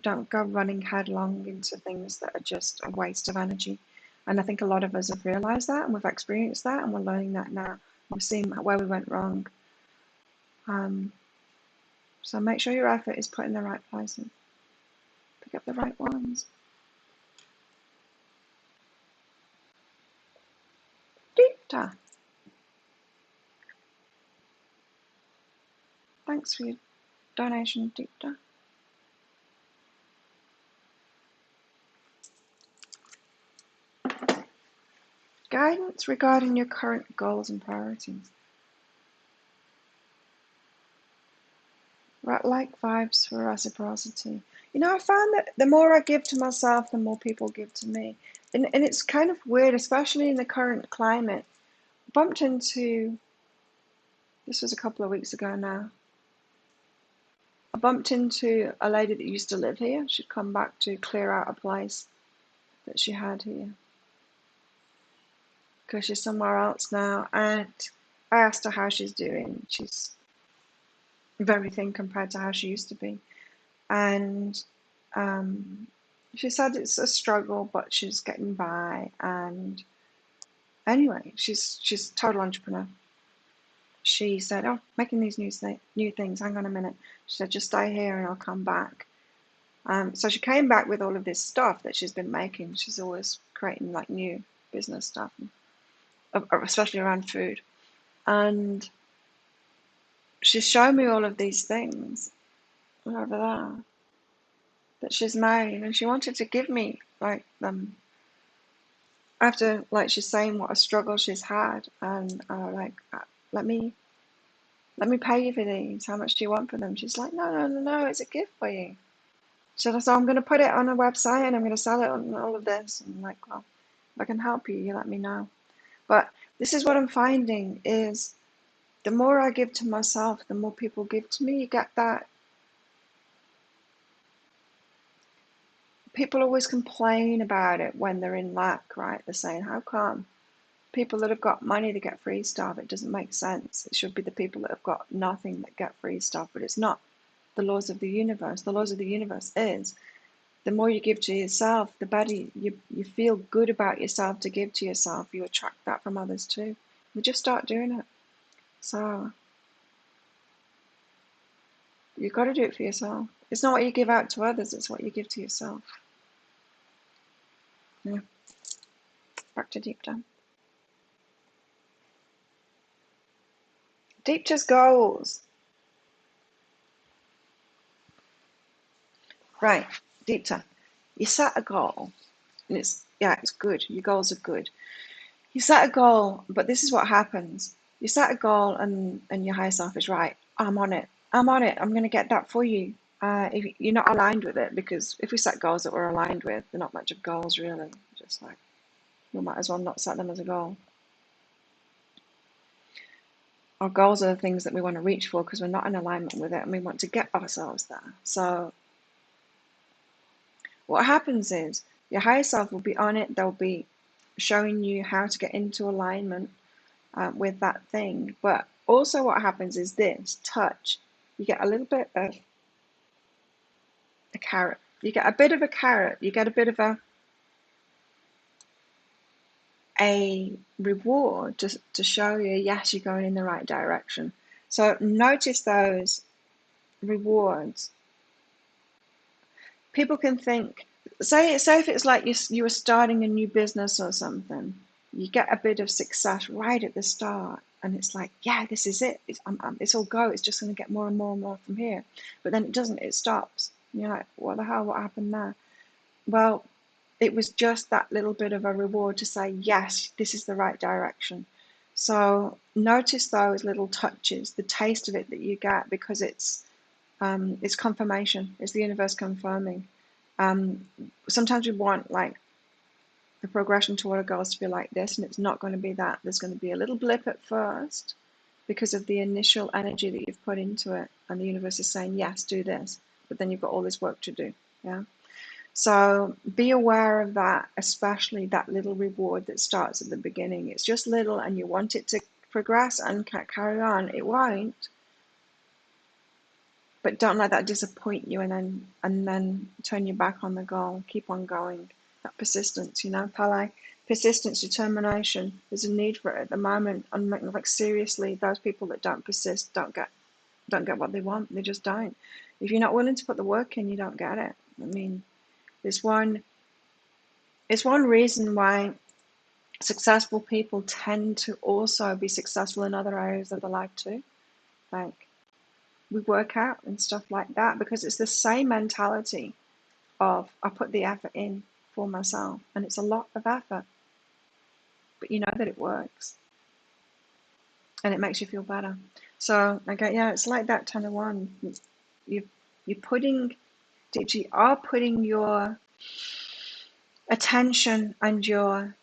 Don't go running headlong into things that are just a waste of energy. And I think a lot of us have realized that, and we've experienced that, and we're learning that now. We're seeing where we went wrong. So make sure your effort is put in the right places. Pick up the right ones. Deepta, thanks for your donation, Deepta. Guidance regarding your current goals and priorities. Like vibes for reciprocity. You know, I found that the more I give to myself, the more people give to me. And it's kind of weird, especially in the current climate. Bumped into, this was a couple of weeks ago now, I bumped into a lady that used to live here. She'd come back to clear out a place that she had here because she's somewhere else now. And I asked her how she's doing. She's very thin compared to how she used to be. And she said it's a struggle, but she's getting by. And anyway, she's a total entrepreneur. She said, oh, making these new things, hang on a minute. She said, just stay here and I'll come back. So she came back with all of this stuff that she's been making. She's always creating like new business stuff, especially around food. And she's shown me all of these things over there that she's made, and she wanted to give me like them after, like, she's saying what a struggle she's had, and like, let me pay you for these. How much do you want for them? She's like, no, it's a gift for you. So I'm going to put it on a website and I'm going to sell it on all of this. And I'm like, well, if I can help you, you let me know. But this is what I'm finding is the more I give to myself, the more people give to me. You get that people always complain about it when they're in lack, right? They're saying, how come people that have got money to get free stuff? It doesn't make sense. It should be the people that have got nothing that get free stuff, but it's not the laws of the universe. The laws of the universe is the more you give to yourself, the better you feel good about yourself to give to yourself. You attract that from others too. You just start doing it. So you've got to do it for yourself. It's not what you give out to others, it's what you give to yourself. Yeah. Back to deep down. Deep just goals. Right, deep down. You set a goal, and it's good. Your goals are good. You set a goal, but this is what happens. You set a goal, and your higher self is right. I'm on it. I'm on it. I'm going to get that for you. If you're not aligned with it, because if we set goals that we're aligned with, they're not much of goals really. Just like we might as well not set them as a goal. Our goals are the things that we want to reach for because we're not in alignment with it, and we want to get ourselves there. So what happens is your higher self will be on it. They'll be showing you how to get into alignment with that thing. But also what happens is this touch. You get a little bit of a carrot. You get a bit of a carrot. You get a bit of a reward to show you, yes, you're going in the right direction. So notice those rewards. People can think, say if it's like you were starting a new business or something, you get a bit of success right at the start, and it's like, yeah, this is it. It's all go. It's just going to get more and more and more from here. But then it doesn't. It stops. And you're like, what the hell? What happened there? Well, it was just that little bit of a reward to say, yes, this is the right direction. So notice those little touches, the taste of it that you get, because it's confirmation. It's the universe confirming. Sometimes we want like the progression toward a goal to be like this, and it's not going to be that. There's going to be a little blip at first because of the initial energy that you've put into it, and the universe is saying, yes, do this, but then you've got all this work to do. Yeah. So be aware of that, especially that little reward that starts at the beginning. It's just little, and you want it to progress and carry on. It won't. But don't let that disappoint you and then turn your back on the goal. Keep on going. That persistence, Pele, persistence, determination. There's a need for it at the moment. And like seriously, those people that don't persist don't get what they want. They just don't. If you're not willing to put the work in, you don't get it. I mean, it's one reason why successful people tend to also be successful in other areas of their life too. Like we work out and stuff like that because it's the same mentality of I put the effort in for myself, and it's a lot of effort, but you know that it works and it makes you feel better. So okay, yeah, it's like that 10 of Wands. You're putting your attention and your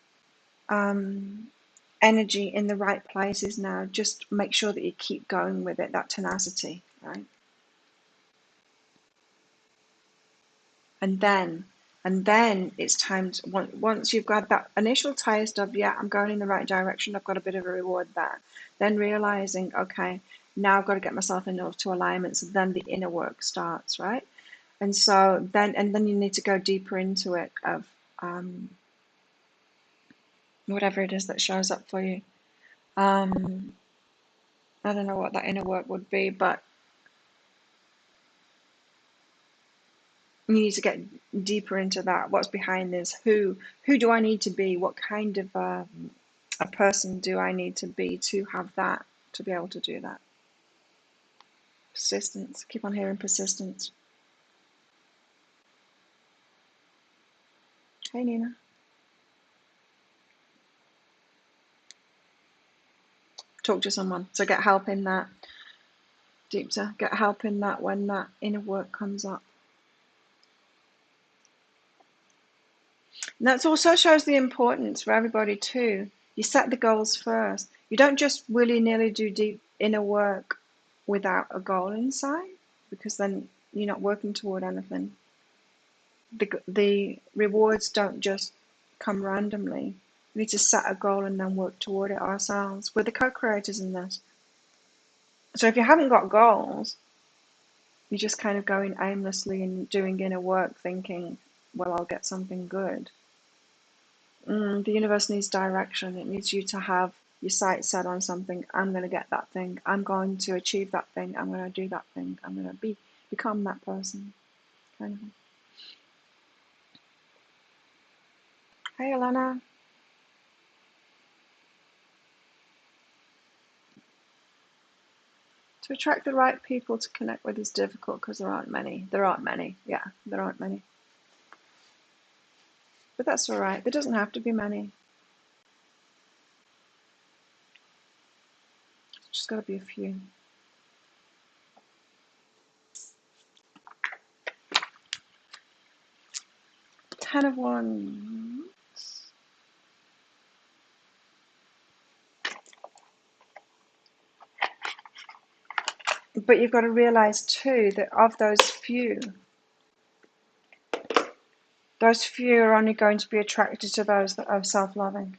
energy in the right places now. Just make sure that you keep going with it, that tenacity, right? And then it's time to, once you've got that initial taste of, yeah, I'm going in the right direction, I've got a bit of a reward there, then realizing, okay, now I've got to get myself into alignment. So then the inner work starts, right? And so then you need to go deeper into it of whatever it is that shows up for you. I don't know what that inner work would be, but you need to get deeper into that. What's behind this? Who do I need to be? What kind of a person do I need to be to have that, to be able to do that? Persistence. Keep on hearing persistence. Hey, Nina. Talk to someone. So get help in that. Deeper. Get help in that when that inner work comes up. And that also shows the importance for everybody too. You set the goals first. You don't just willy-nilly do deep inner work without a goal inside, because then you're not working toward anything. The rewards don't just come randomly. We need to set a goal and then work toward it ourselves. We're the co-creators in this. So if you haven't got goals, you're just kind of going aimlessly and doing inner work thinking, well, I'll get something good. The universe needs direction. It needs you to have your sights set on something. I'm going to get that thing. I'm going to achieve that thing. I'm going to do that thing. I'm going to become that person. Kind of. Hey, Alana. To attract the right people to connect with is difficult because there aren't many. There aren't many. Yeah, there aren't many. But that's all right. There doesn't have to be many. Just got to be a few. Ten of Wands. But you've got to realize too that of those few are only going to be attracted to those that are self-loving.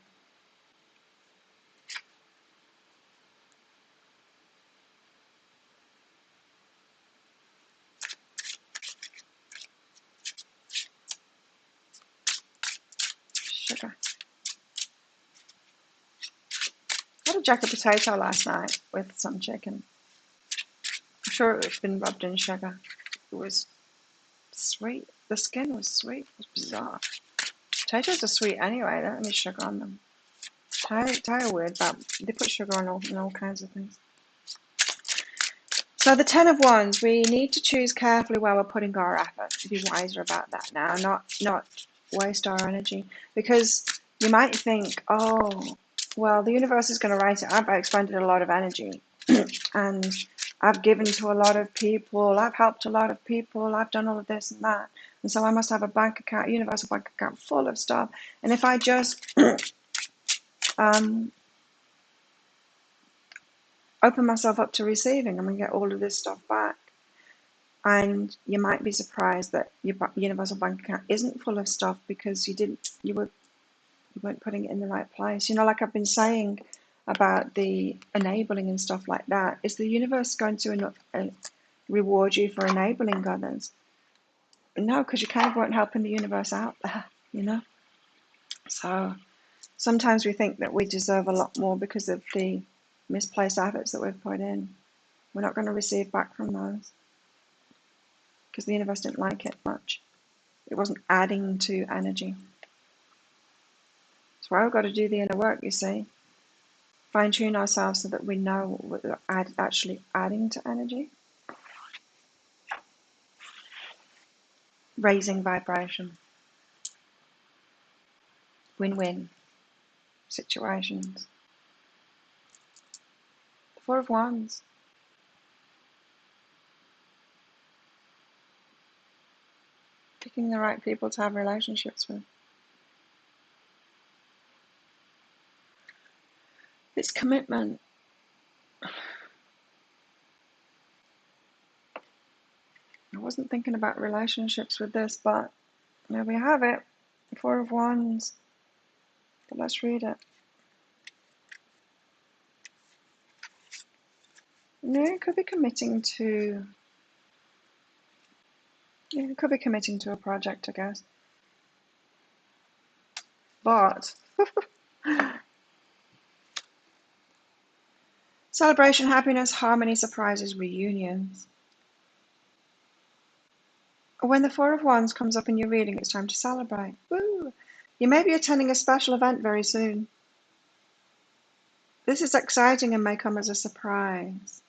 Sugar. I had a jacket potato last night with some chicken. I'm sure it's been rubbed in sugar. It was sweet. The skin was sweet. It was bizarre. Potatoes are sweet anyway. They don't need sugar on them. Thai are weird, but they put sugar on all kinds of things. So the Ten of Wands, we need to choose carefully where we're putting our effort. Be wiser about that now, not waste our energy. Because you might think, oh, well, the universe is going to write it up. I expended a lot of energy, and I've given to a lot of people. I've helped a lot of people. I've done all of this and that, and so I must have a bank account, universal bank account full of stuff. And if I just open myself up to receiving, I'm going to get all of this stuff back. And you might be surprised that your universal bank account isn't full of stuff because you weren't putting it in the right place. You know, like I've been saying about the enabling and stuff like that. Is the universe going to reward you for enabling others? No, because you kind of weren't helping the universe out there, you know? So sometimes we think that we deserve a lot more because of the misplaced efforts that we've put in. We're not going to receive back from those because the universe didn't like it much. It wasn't adding to energy. That's why we've got to do the inner work, you see. Fine-tune ourselves so that we know we're actually adding to energy. Raising vibration. Win-win situations. The Four of Wands. Picking the right people to have relationships with. It's commitment. I wasn't thinking about relationships with this, but there we have it. The Four of Wands. But let's read it. You could be committing to. You could be committing to a project, I guess. But celebration, happiness, harmony, surprises, reunions. When the Four of Wands comes up in your reading, it's time to celebrate. Woo! You may be attending a special event very soon. This is exciting and may come as a surprise.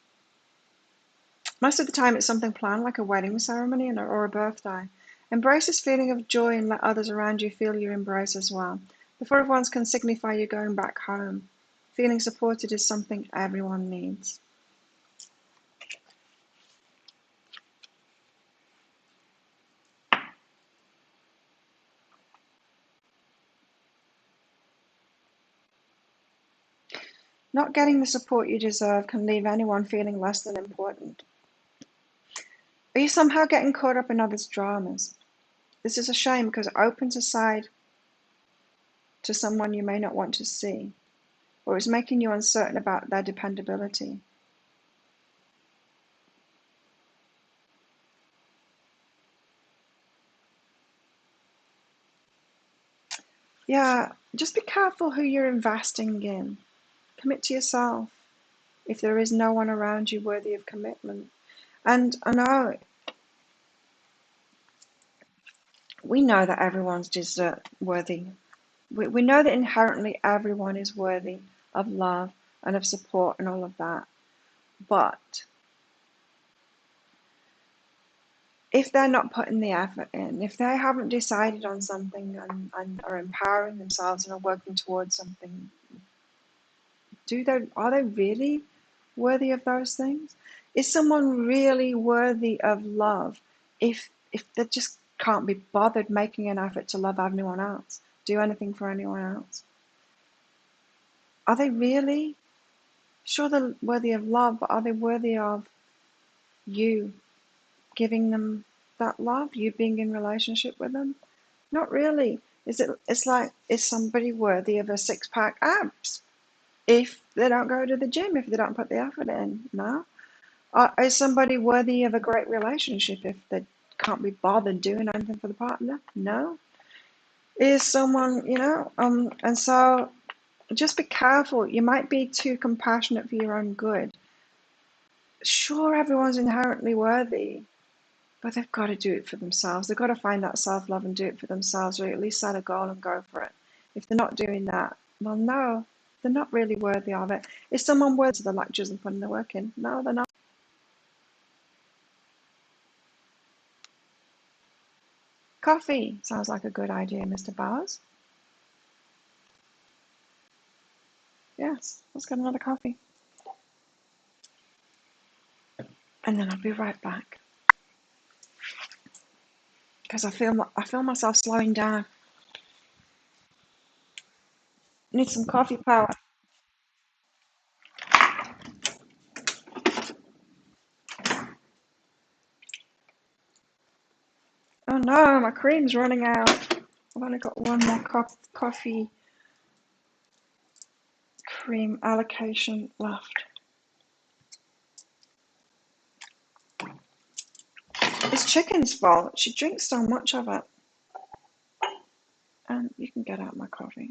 Most of the time it's something planned like a wedding ceremony or a birthday. Embrace this feeling of joy and let others around you feel your embrace as well. The Four of Wands can signify you going back home. Feeling supported is something everyone needs. Not getting the support you deserve can leave anyone feeling less than important. Are you somehow getting caught up in others' dramas? This is a shame because it opens a side to someone you may not want to see, or it's making you uncertain about their dependability. Yeah, just be careful who you're investing in. Commit to yourself if there is no one around you worthy of commitment. And I know we know that everyone's worthy. We know that inherently everyone is worthy of love and of support and all of that. But if they're not putting the effort in, if they haven't decided on something and are empowering themselves and are working towards something, are they really worthy of those things? Is someone really worthy of love if they just can't be bothered making an effort to love anyone else, do anything for anyone else? Are they really? Sure, they're worthy of love, but are they worthy of you giving them that love, you being in relationship with them? Not really. It's like, is somebody worthy of a six-pack abs if they don't go to the gym, if they don't put the effort in? No. Is somebody worthy of a great relationship if they can't be bothered doing anything for the partner? No. Is someone, and so just be careful. You might be too compassionate for your own good. Sure, everyone's inherently worthy, but they've got to do it for themselves. They've got to find that self-love and do it for themselves, or at least set a goal and go for it. If they're not doing that, well, no, they're not really worthy of it. Is someone worthy of the lectures and putting the work in? No, they're not. Coffee sounds like a good idea, Mr. Bowers. Yes, let's get another coffee. And then I'll be right back. Because I feel myself slowing down. Need some coffee power. Oh no, my cream's running out. I've only got one more coffee cream allocation left. It's Chicken's fault. She drinks so much of it. And you can get out my coffee.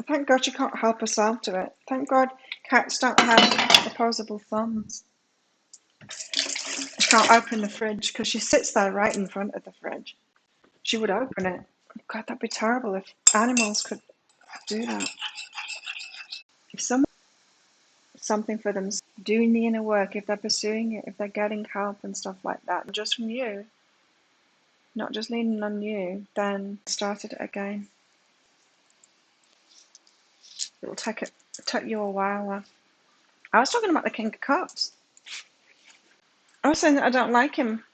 Thank God she can't help herself to it. Thank God cats don't have opposable thumbs. She can't open the fridge because she sits there right in front of the fridge. She would open it. God, that'd be terrible if animals could do that. If someone does something for them, doing the inner work, if they're pursuing it, if they're getting help and stuff like that, just from you, not just leaning on you, then started it again. It'll take you a while. I was talking about the King of Cups. I was saying that I don't like him.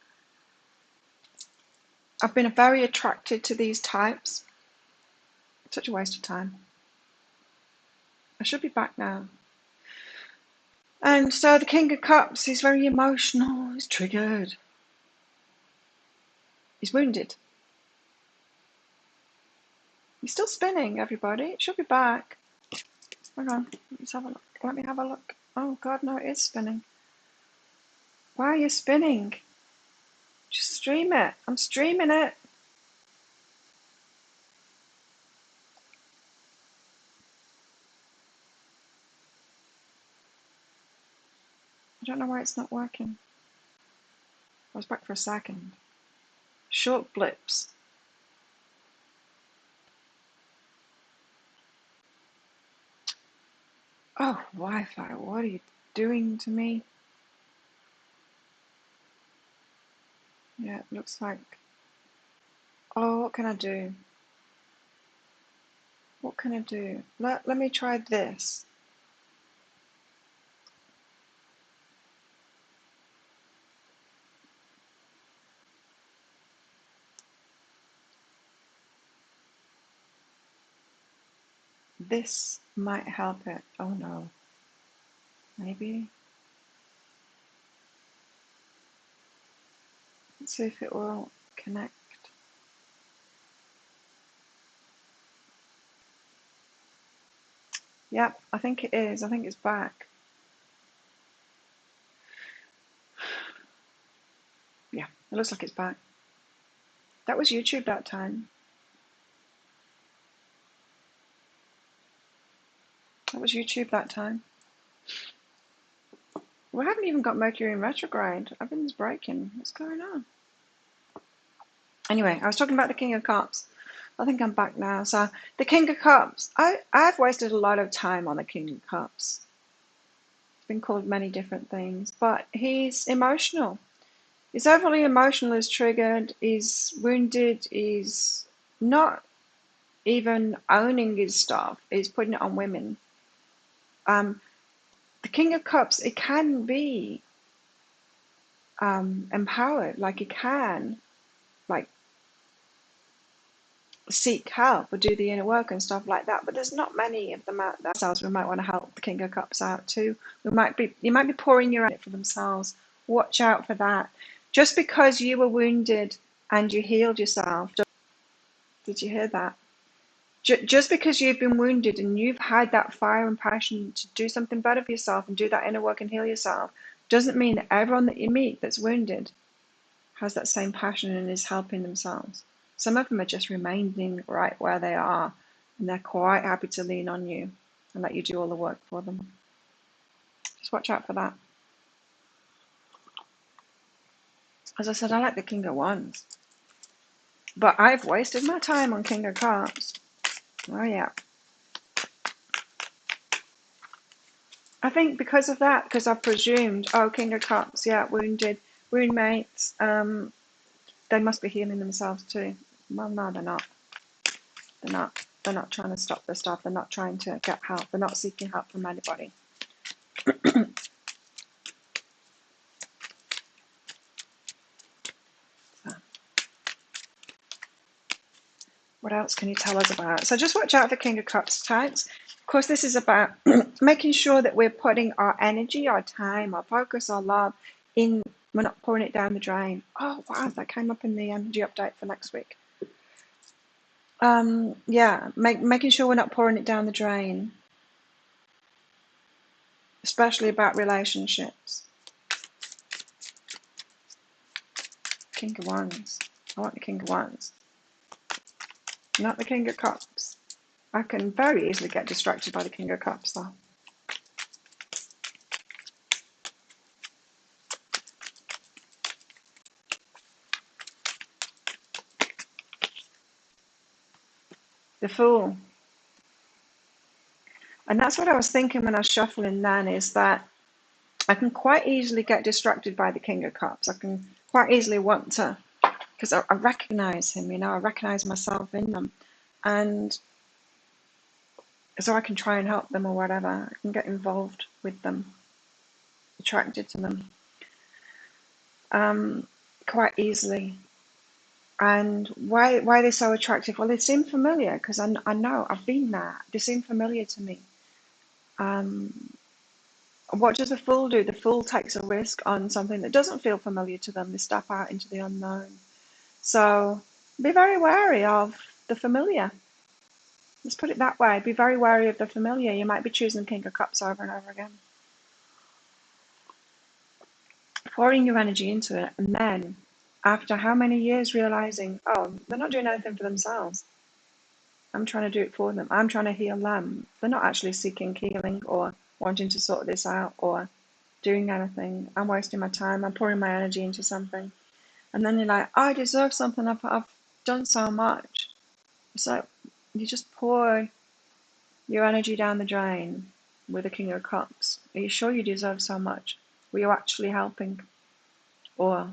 I've been very attracted to these types. Such a waste of time. I should be back now. And so the King of Cups, he's very emotional, he's triggered. He's wounded. He's still spinning, everybody. It should be back. Hang on, let's have a look. Let me have a look. Oh God, no, it is spinning. Why are you spinning? Just stream it. I'm streaming it. I don't know why it's not working. I was back for a second. Short blips. Oh, Wi-Fi, what are you doing to me? Yeah, it looks like... Oh, what can I do? What can I do? Let me try this. This might help it. Oh no. Maybe. Let's see if it will connect. Yep, I think it is. I think it's back. Yeah, it looks like it's back. That was YouTube that time. That was YouTube that time. We haven't even got Mercury in retrograde. Everything's breaking. What's going on? Anyway, I was talking about the King of Cups. I think I'm back now. So the King of Cups. I've wasted a lot of time on the King of Cups. It's been called many different things, but he's emotional. He's overly emotional. He's triggered. He's wounded. He's not even owning his stuff. He's putting it on women. The King of Cups. It can be empowered. Like it can, like, seek help or do the inner work and stuff like that. But there's not many of them out there. Ourselves, we might want to help the King of Cups out too. You might be pouring your effort for themselves. Watch out for that. Just because you were wounded and you healed yourself. Did you hear that? Just because you've been wounded and you've had that fire and passion to do something better for yourself and do that inner work and heal yourself, doesn't mean that everyone that you meet that's wounded has that same passion and is helping themselves. Some of them are just remaining right where they are, and they're quite happy to lean on you and let you do all the work for them. Just watch out for that. As I said, I like the King of Wands, but I've wasted my time on King of Cups. Oh yeah. I think because of that, because I've presumed, oh, King of Cups, yeah, wounded, wound mates, they must be healing themselves too. Well, no, they're not. They're not. They're not trying to stop their stuff. They're not trying to get help. They're not seeking help from anybody. So, what else can you tell us about? So just watch out for King of Cups types. Of course, this is about making sure that we're putting our energy, our time, our focus, our love in. We're not pouring it down the drain. Oh, wow, that came up in the energy update for next week. Yeah, making sure we're not pouring it down the drain, especially about relationships. King of Wands. I want the King of Wands, not the King of Cups. I can very easily get distracted by the King of Cups, though. The Fool. And that's what I was thinking when I was shuffling then, is that I can quite easily get distracted by the King of Cups. I can quite easily want to, because I recognize him, I recognize myself in them. And so I can try and help them or whatever. I can get involved with them, attracted to them quite easily. And why they're so attractive? Well, they seem familiar, because I know, I've been there. They seem familiar to me. What does the Fool do? The Fool takes a risk on something that doesn't feel familiar to them. They step out into the unknown. So be very wary of the familiar. Let's put it that way. Be very wary of the familiar. You might be choosing King of Cups over and over again. Pouring your energy into it, and then after how many years realizing, oh, they're not doing anything for themselves. I'm trying to do it for them. I'm trying to heal them. They're not actually seeking healing or wanting to sort this out or doing anything. I'm wasting my time. I'm pouring my energy into something. And then you're like, oh, I deserve something. I've done so much. So you just pour your energy down the drain with the King of Cups. Are you sure you deserve so much? Were you actually helping? Or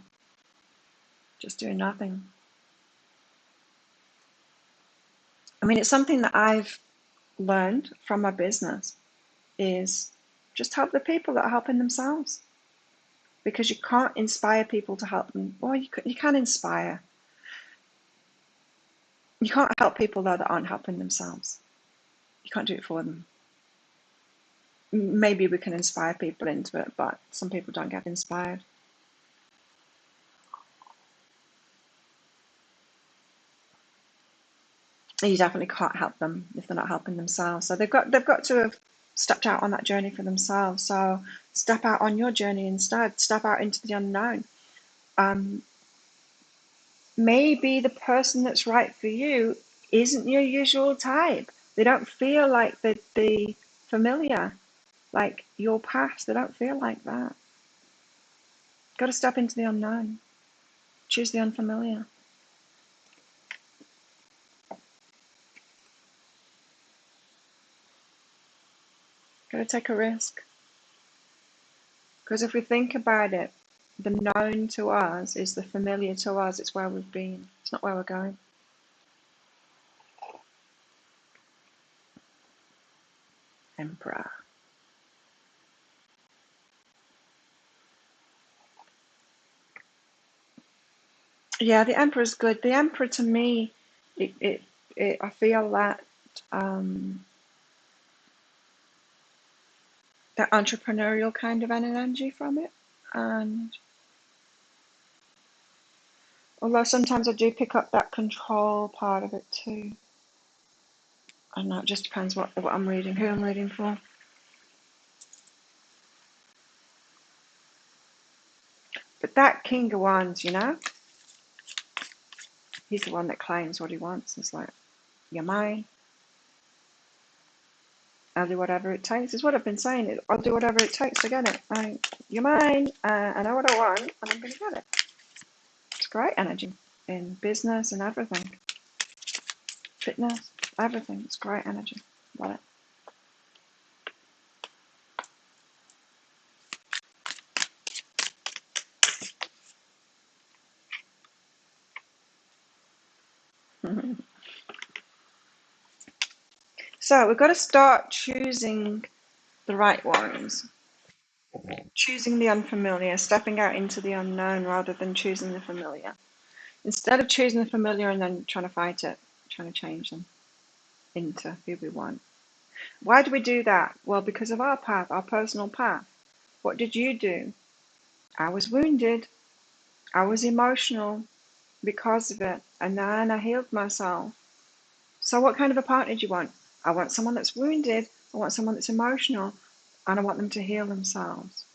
just doing nothing? I mean, it's something that I've learned from my business, is just help the people that are helping themselves. Because you can't inspire people to help them. Or you can inspire. You can't help people, though, that aren't helping themselves. You can't do it for them. Maybe we can inspire people into it, but some people don't get inspired. you definitely can't help them if they're not helping themselves. So they've got to have stepped out on that journey for themselves. So step out on your journey instead. Step out into the unknown. Maybe the person that's right for you isn't your usual type. They don't feel like the familiar, like your past. They don't feel like that. Got to step into the unknown. Choose the unfamiliar. Got to take a risk. Because if we think about it, the known to us is the familiar to us. It's where we've been. It's not where we're going. Emperor. Yeah, the Emperor's good. The Emperor to me, I feel that that entrepreneurial kind of energy from it. And although sometimes I do pick up that control part of it too. I don't know, it just depends what I'm reading, who I'm reading for. But that King of Wands, he's the one that claims what he wants. It's like, you're mine. I'll do whatever it takes. It's what I've been saying. I'll do whatever it takes to get it. You're mine. I know what I want, and I'm going to get it. It's great energy in business and everything. Fitness, everything. It's great energy. Love it. So we've got to start choosing the right ones. Choosing the unfamiliar, stepping out into the unknown rather than choosing the familiar. Instead of choosing the familiar and then trying to fight it, trying to change them into who we want. Why do we do that? Well, because of our path, our personal path. What did you do? I was wounded. I was emotional because of it. And then I healed myself. So what kind of a partner do you want? I want someone that's wounded. I want someone that's emotional. And I want them to heal themselves.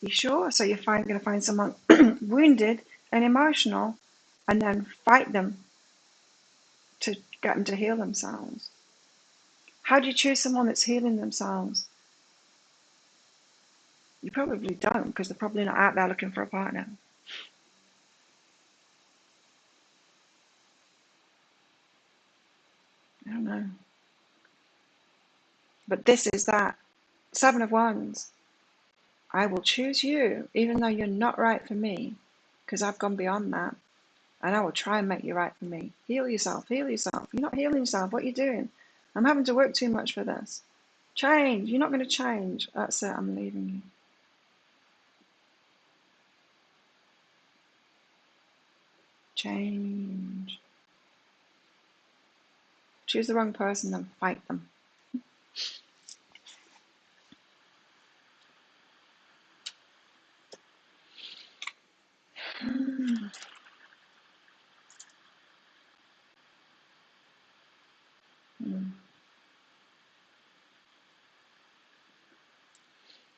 You sure? So you're going to find someone wounded and emotional and then fight them to get them to heal themselves. How do you choose someone that's healing themselves? You probably don't, because they're probably not out there looking for a partner. I don't know. But this is that. Seven of Wands. I will choose you, even though you're not right for me, because I've gone beyond that. And I will try and make you right for me. Heal yourself, heal yourself. You're not healing yourself. What are you doing? I'm having to work too much for this. Change. You're not going to change. That's it. I'm leaving you. Change. Choose the wrong person, then fight them.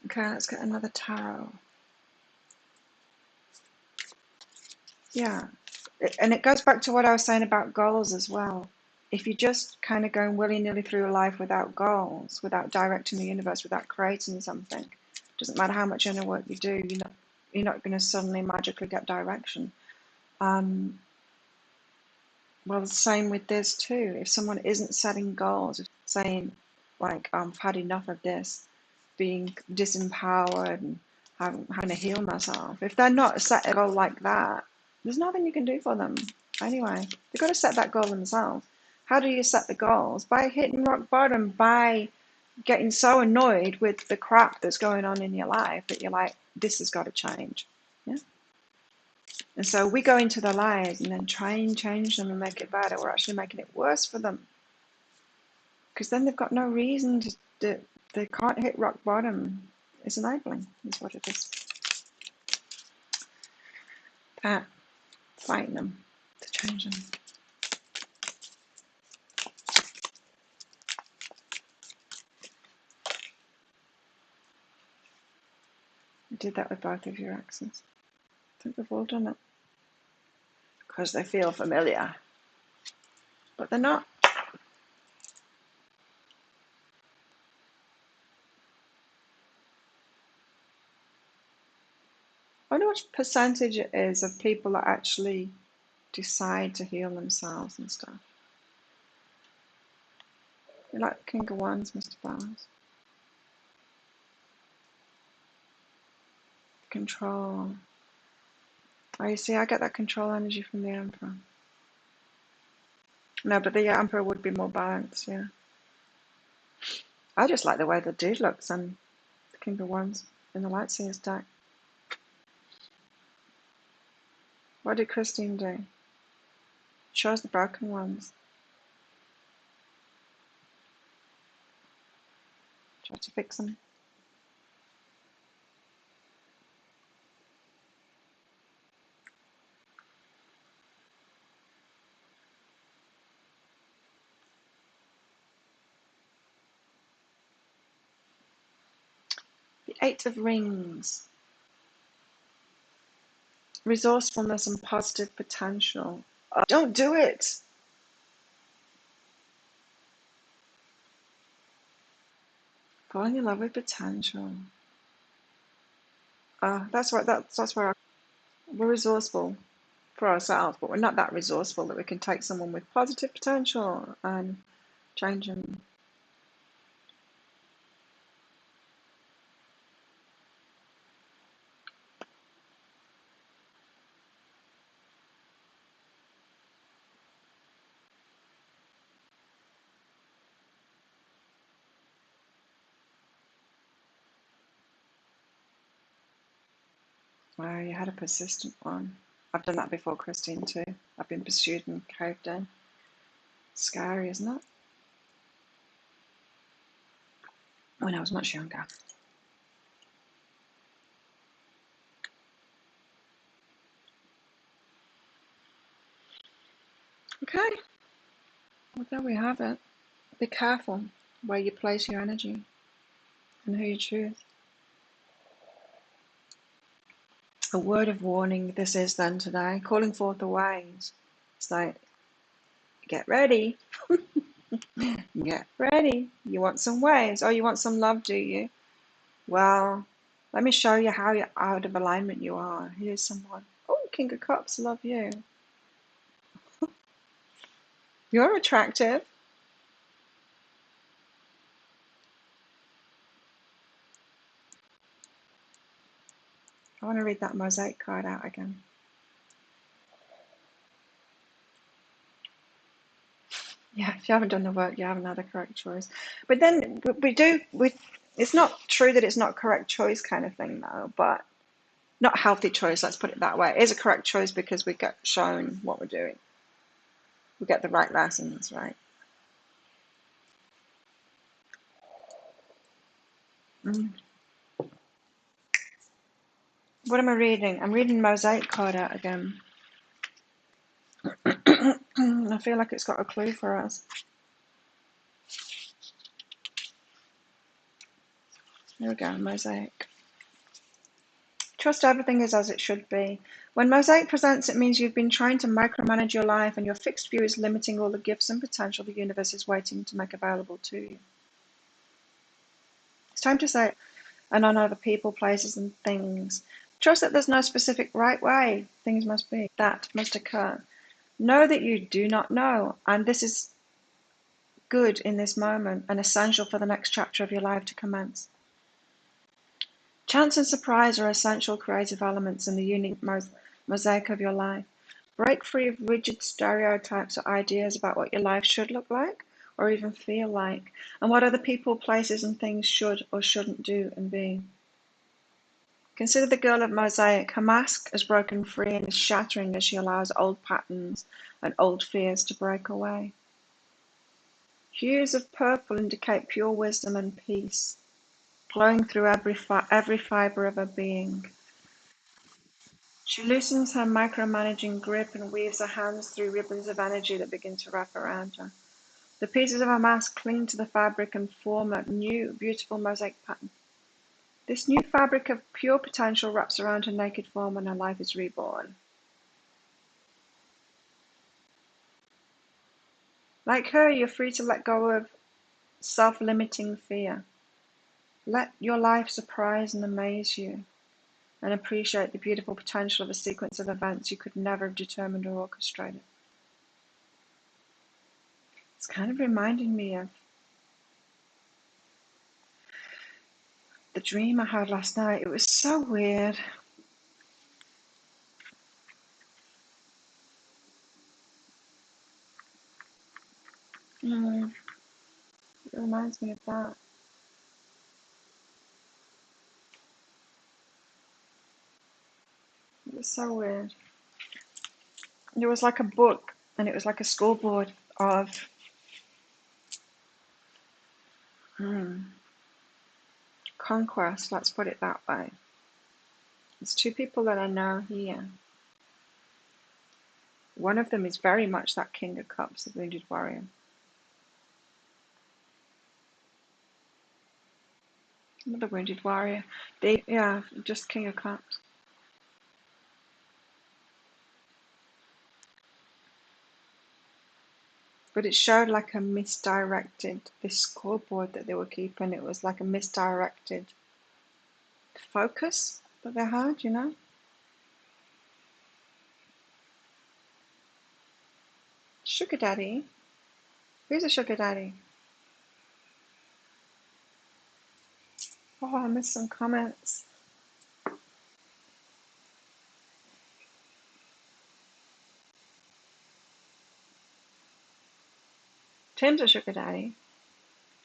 Okay, let's get another tarot. Yeah. And it goes back to what I was saying about goals as well. If you're just kind of going willy-nilly through life without goals, without directing the universe, without creating something, doesn't matter how much inner work you do, you're not going to suddenly magically get direction. Well, the same with this too. If someone isn't setting goals, if saying like, I've had enough of this, being disempowered and having to heal myself, if they're not set a goal like that, there's nothing you can do for them. Anyway, they've got to set that goal themselves. How do you set the goals? By hitting rock bottom, by getting so annoyed with the crap that's going on in your life that you're like, this has got to change. Yeah. And so we go into their lives and then try and change them and make it better. We're actually making it worse for them. Because then they've got no reason they can't hit rock bottom. It's enabling, is what it is. That, fighting them to change them. I did that with both of your exes. I think we've all done it. Because they feel familiar. But they're not. I wonder what percentage it is of people that actually decide to heal themselves and stuff. You like the King of Wands, Mr. Bowers. Control. Oh, you see, I get that control energy from the Emperor. No, but the Emperor would be more balanced, yeah. I just like the way the dude looks on the King of Wands in the Lightseers deck. What did Christine do? Shows the broken ones. Try to fix them. The Eight of Rings. Resourcefulness and positive potential. Oh, don't do it! Falling in love with potential. That's where we're resourceful for ourselves, but we're not that resourceful that we can take someone with positive potential and change them. Wow, you had a persistent one. I've done that before, Christine, too. I've been pursued and caved in. Scary, isn't it? When I was much younger. Okay, well, there we have it. Be careful where you place your energy and who you choose. A word of warning this is then today, calling forth the ways. It's like, get ready. Get ready. You want some waves. Oh, you want some love, do you? Well, let me show you how out of alignment you are. Here's someone. Oh, King of Cups, love you. You're attractive. I want to read that mosaic card out again. Yeah, if you haven't done the work, you haven't had a correct choice. But then it's not true that it's not a correct choice kind of thing, though, but not a healthy choice, let's put it that way. It is a correct choice because we get shown what we're doing. We get the right lessons, right? Mm. What am I reading? I'm reading mosaic card out again. I feel like it's got a clue for us. Here we go, mosaic. Trust everything is as it should be. When mosaic presents, it means you've been trying to micromanage your life and your fixed view is limiting all the gifts and potential the universe is waiting to make available to you. It's time to say, and on other people, places, and things. Trust that there's no specific right way things must be. That must occur. Know that you do not know, and this is good in this moment and essential for the next chapter of your life to commence. Chance and surprise are essential creative elements in the unique mosaic of your life. Break free of rigid stereotypes or ideas about what your life should look like or even feel like, and what other people, places, and things should or shouldn't do and be. Consider the Girl of Mosaic. Her mask is broken free and is shattering as she allows old patterns and old fears to break away. Hues of purple indicate pure wisdom and peace, flowing through every fiber of her being. She loosens her micromanaging grip and weaves her hands through ribbons of energy that begin to wrap around her. The pieces of her mask cling to the fabric and form a new, beautiful mosaic pattern. This new fabric of pure potential wraps around her naked form and her life is reborn. Like her, you're free to let go of self-limiting fear. Let your life surprise and amaze you, and appreciate the beautiful potential of a sequence of events you could never have determined or orchestrated. It's kind of reminding me of the dream I had last night. It was so weird. It reminds me of that. It was so weird. There was like a book, and it was like a scoreboard of conquest, let's put it that way. There's two people that I know here. One of them is very much that King of Cups, the Wounded Warrior. Another Wounded Warrior. Just King of Cups. But it showed like a misdirected, this scoreboard that they were keeping, it was like a misdirected focus that they had, you know? Sugar daddy? Who's a sugar daddy? Oh, I missed some comments. Tim's a sugar daddy.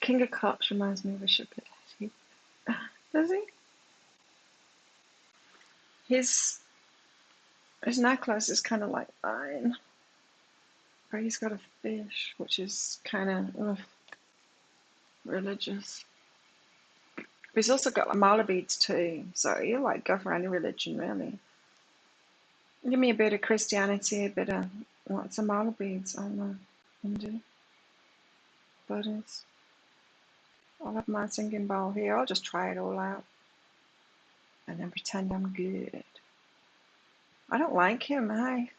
King of Cups reminds me of a sugar daddy. Does he? His necklace is kind of like mine, but he's got a fish, which is kind of religious. But he's also got like mala beads too, so you like go for any religion really. Give me a bit of Christianity, a bit of what's the mala beads? I don't know, Hindu, Buddhist. I'll have my singing bowl here. I'll just try it all out, and then pretend I'm good. I don't like him. Hey,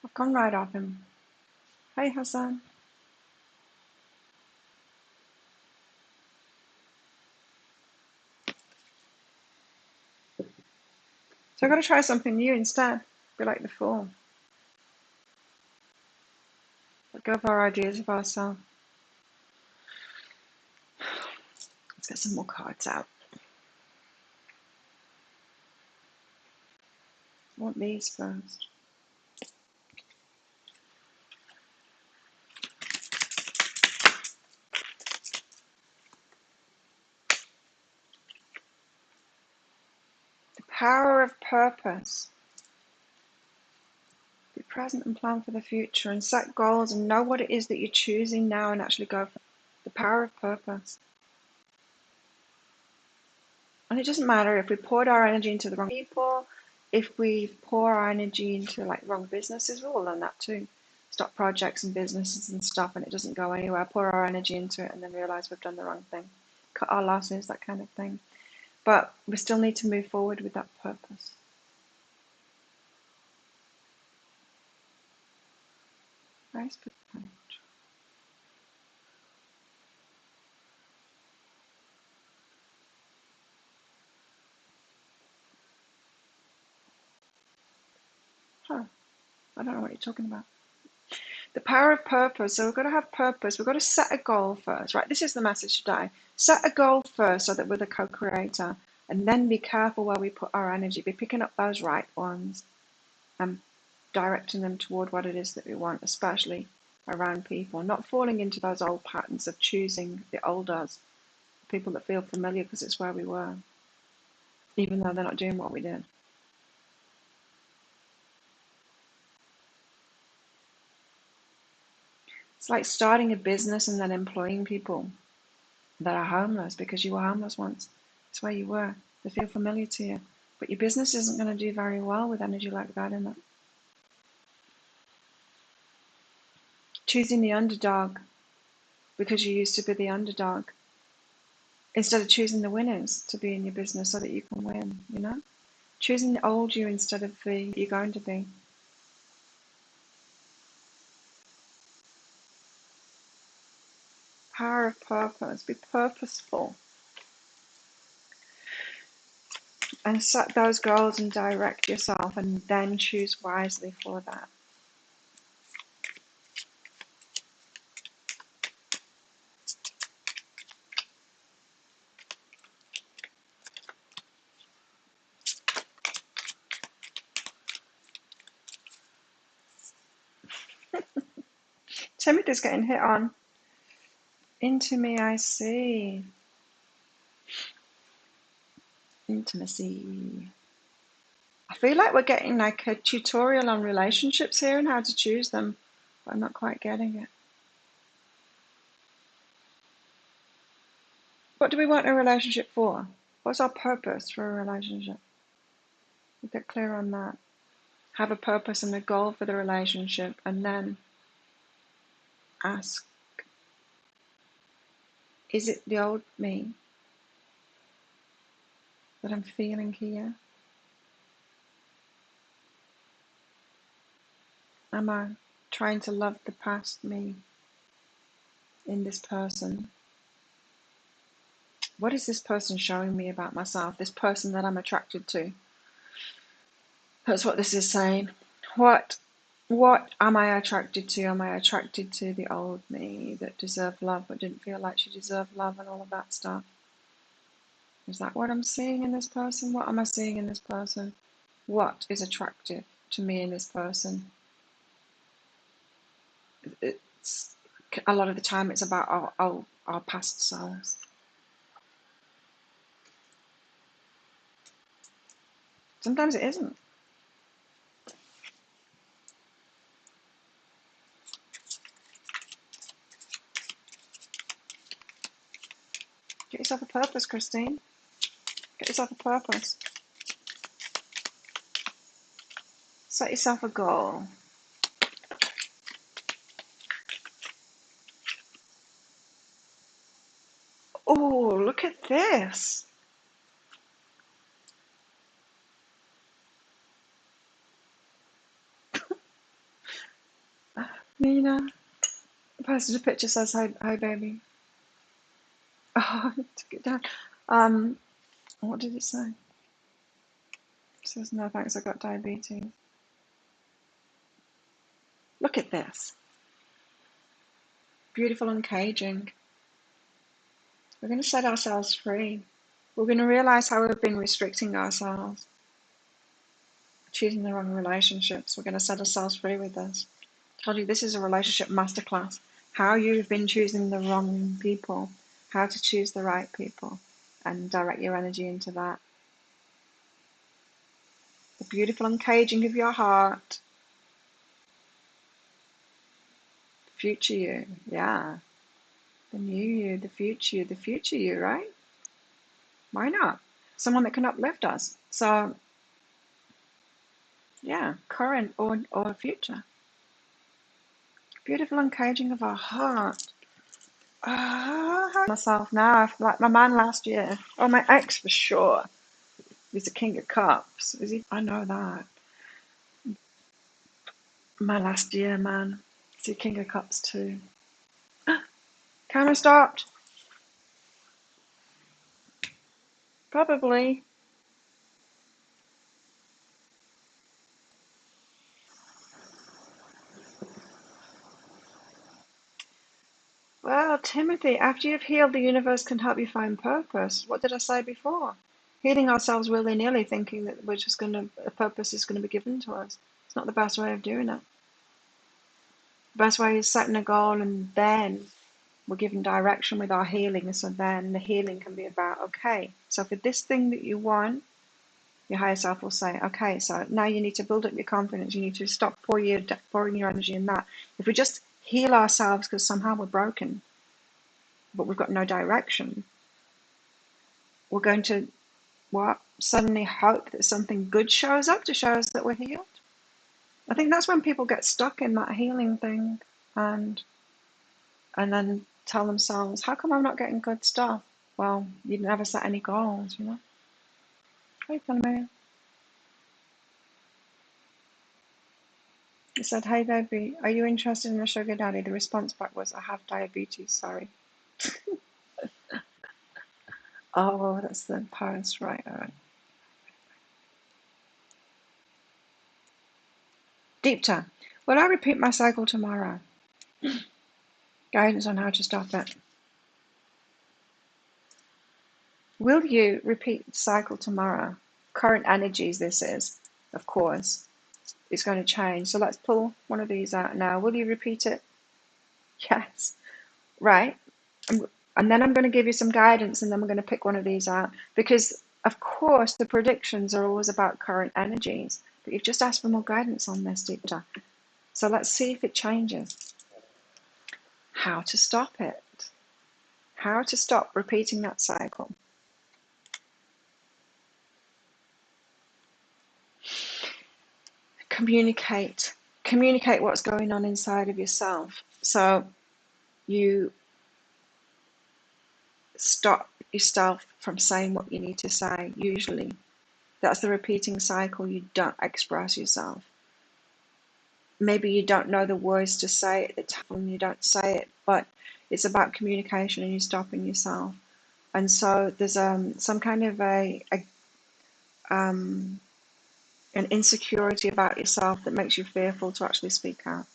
I've gone right off him. Hey, Hassan. So I've got to try something new instead. Be like before. Let go of our ideas of ourselves. Let's get some more cards out. I want these first. The power of purpose. Be present and plan for the future and set goals and know what it is that you're choosing now and actually go for it. The power of purpose. And it doesn't matter if we poured our energy into the wrong people, if we pour our energy into like wrong businesses, we've all done that too. Stop projects and businesses and stuff and it doesn't go anywhere. Pour our energy into it and then realize we've done the wrong thing. Cut our losses, that kind of thing. But we still need to move forward with that purpose. Nice page. Huh. I don't know what you're talking about. The power of purpose. So we've got to have purpose. We've got to set a goal first, right? This is the message today. Set a goal first so that we're the co-creator. And then be careful where we put our energy. Be picking up those right ones and directing them toward what it is that we want, especially around people. Not falling into those old patterns of choosing the old us, people that feel familiar because it's where we were, even though they're not doing what we did. It's like starting a business and then employing people that are homeless because you were homeless once. It's where you were. They feel familiar to you. But your business isn't going to do very well with energy like that in it. Choosing the underdog because you used to be the underdog. instead of choosing the winners to be in your business so that you can win, you know? Choosing the old you instead of the you're going to be. Power of purpose. Be purposeful. And set those goals and direct yourself and then choose wisely for that. Timothy's getting hit on. Into me I see. Intimacy. I feel like we're getting like a tutorial on relationships here and how to choose them, but I'm not quite getting it. What do we want a relationship for? What's our purpose for a relationship? We get clear on that. Have a purpose and a goal for the relationship, and then ask, is it the old me that I'm feeling here? Am I trying to love the past me in this person? What is this person showing me about myself? This person that I'm attracted to. That's what this is saying. What am I attracted to? Am I attracted to the old me that deserved love but didn't feel like she deserved love and all of that stuff? Is that what I'm seeing in this person? What am I seeing in this person? What is attractive to me in this person? It's a lot of the time it's about our past selves. Sometimes it isn't. Get yourself a purpose, Christine. Get yourself a purpose. Set yourself a goal. Oh, look at this. Nina posted a picture, says, hi baby. Oh, I took it down. What did it say? It says, no thanks, I got diabetes. Look at this. Beautiful and caging. We're going to set ourselves free. We're going to realize how we've been restricting ourselves, choosing the wrong relationships. We're going to set ourselves free with this. I told you this is a relationship masterclass. How you've been choosing the wrong people, how to choose the right people, and direct your energy into that. The beautiful uncaging of your heart. Future you, yeah. The new you, the future you, right? Why not? Someone that can uplift us. So, yeah, current or future. Beautiful uncaging of our heart. Myself now, like my man last year. Oh, my ex for sure. He's the King of Cups. Is he? I know that. My last year, man. He's the King of Cups too. Camera stopped. Probably. Well, Timothy, after you've healed, the universe can help you find purpose. What did I say before? Healing ourselves willy-nilly, thinking that we're just a purpose is going to be given to us. It's not the best way of doing it. The best way is setting a goal and then we're given direction with our healing. So then the healing can be about, okay, so for this thing that you want, your higher self will say, okay, so now you need to build up your confidence. You need to stop pouring your energy in that. If we just heal ourselves because somehow we're broken, but we've got no direction, we're going to suddenly hope that something good shows up to show us that we're healed. I think that's when people get stuck in that healing thing and then tell themselves, how come I'm not getting good stuff? well, you never set any goals, Hey, Philomena. It said, hey, baby, are you interested in a sugar daddy? The response back was, I have diabetes, sorry. Oh, that's the post, right, all right. Deepta, will I repeat my cycle tomorrow? Guidance on how to stop it. Will you repeat the cycle tomorrow? Current energies, this is, of course. It's going to change. So let's pull one of these out now. Will you repeat it? Yes. Right. And then I'm going to give you some guidance, and then we're going to pick one of these out. Because, of course, the predictions are always about current energies. But you've just asked for more guidance on this, Deepta. So let's see if it changes. How to stop it. How to stop repeating that cycle. Communicate what's going on inside of yourself. So you stop yourself from saying what you need to say. Usually that's the repeating cycle. You don't express yourself. Maybe you don't know the words to say at the time, you don't say it, but it's about communication, and you're stopping yourself. And so there's some kind of an insecurity about yourself that makes you fearful to actually speak out.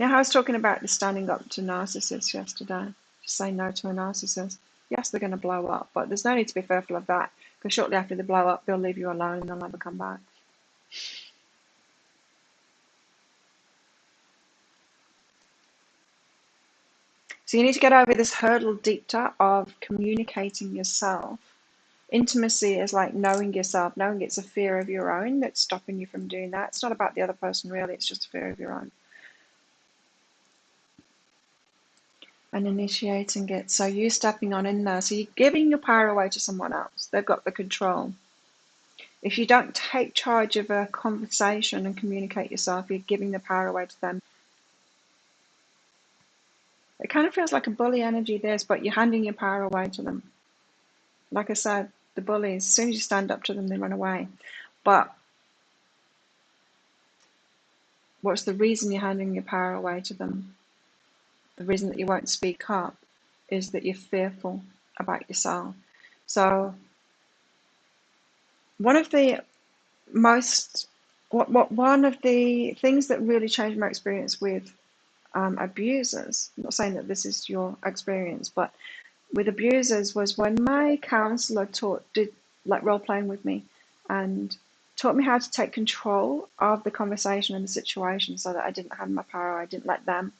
I was talking about the standing up to narcissists yesterday. Just say no to a narcissist. Yes, they're going to blow up, but there's no need to be fearful of that, because shortly after they blow up, they'll leave you alone and they'll never come back. So you need to get over this hurdle, Deepta, of communicating yourself. Intimacy is like knowing yourself, knowing it's a fear of your own that's stopping you from doing that. It's not about the other person, really. It's just a fear of your own. And initiating it. So you stepping on in there. So you're giving your power away to someone else. They've got the control. If you don't take charge of a conversation and communicate yourself, you're giving the power away to them. It kind of feels like a bully energy, this, but you're handing your power away to them. Like I said, the bullies, as soon as you stand up to them, they run away. But what's the reason you're handing your power away to them? The reason that you won't speak up is that you're fearful about yourself. So one of the things that really changed my experience with abusers, I'm not saying that this is your experience, but with abusers, was when my counselor did like role playing with me and taught me how to take control of the conversation and the situation, so that I didn't have my power. I didn't let them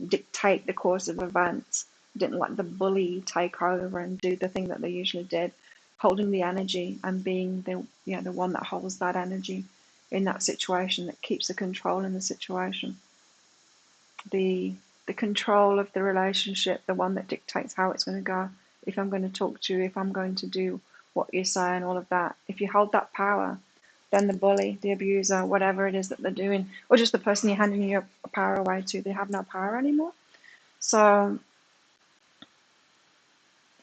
dictate the course of events. I didn't let the bully take over and do the thing that they usually did, holding the energy and being the one that holds that energy in that situation, that keeps the control in the situation. The control of the relationship, the one that dictates how it's going to go, if I'm going to talk to you, if I'm going to do what you say, and all of that. If you hold that power, then the bully, the abuser, whatever it is that they're doing, or just the person you're handing your power away to, they have no power anymore. So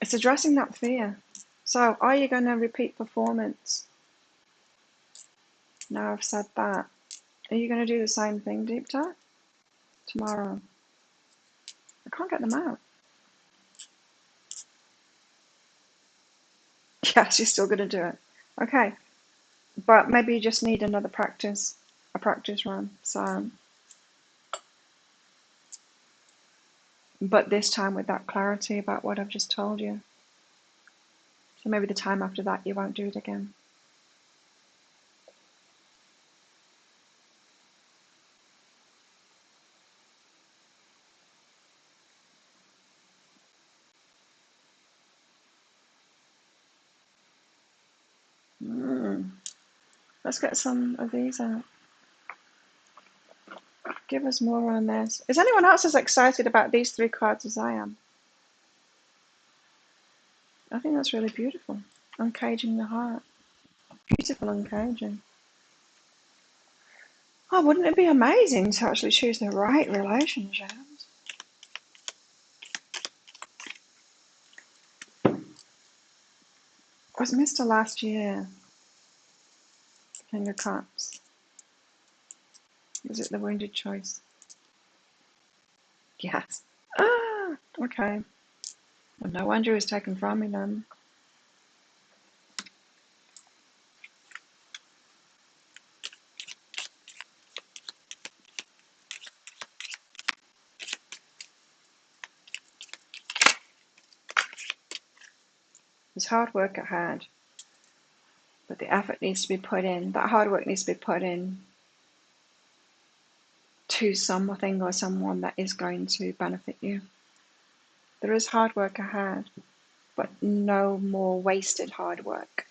it's addressing that fear. So are you going to repeat performance? Now I've said that. Are you going to do the same thing, Deepta, tomorrow? I can't get them out. Yes, you're still going to do it. Okay. But maybe you just need another a practice run. So, but this time with that clarity about what I've just told you. So maybe the time after that you won't do it again. Let's get some of these out. Give us more on this. Is anyone else as excited about these 3 cards as I am? I think that's really beautiful. Uncaging the heart. Beautiful uncaging. Oh, wouldn't it be amazing to actually choose the right relationships? was Mr. last year. King of Cups. Was it the wounded choice? Yes. Ah, okay. Well, no wonder it was taken from me then. There's hard work ahead, but the effort needs to be put in. That hard work needs to be put in to something or someone that is going to benefit you. There is hard work ahead, but no more wasted hard work.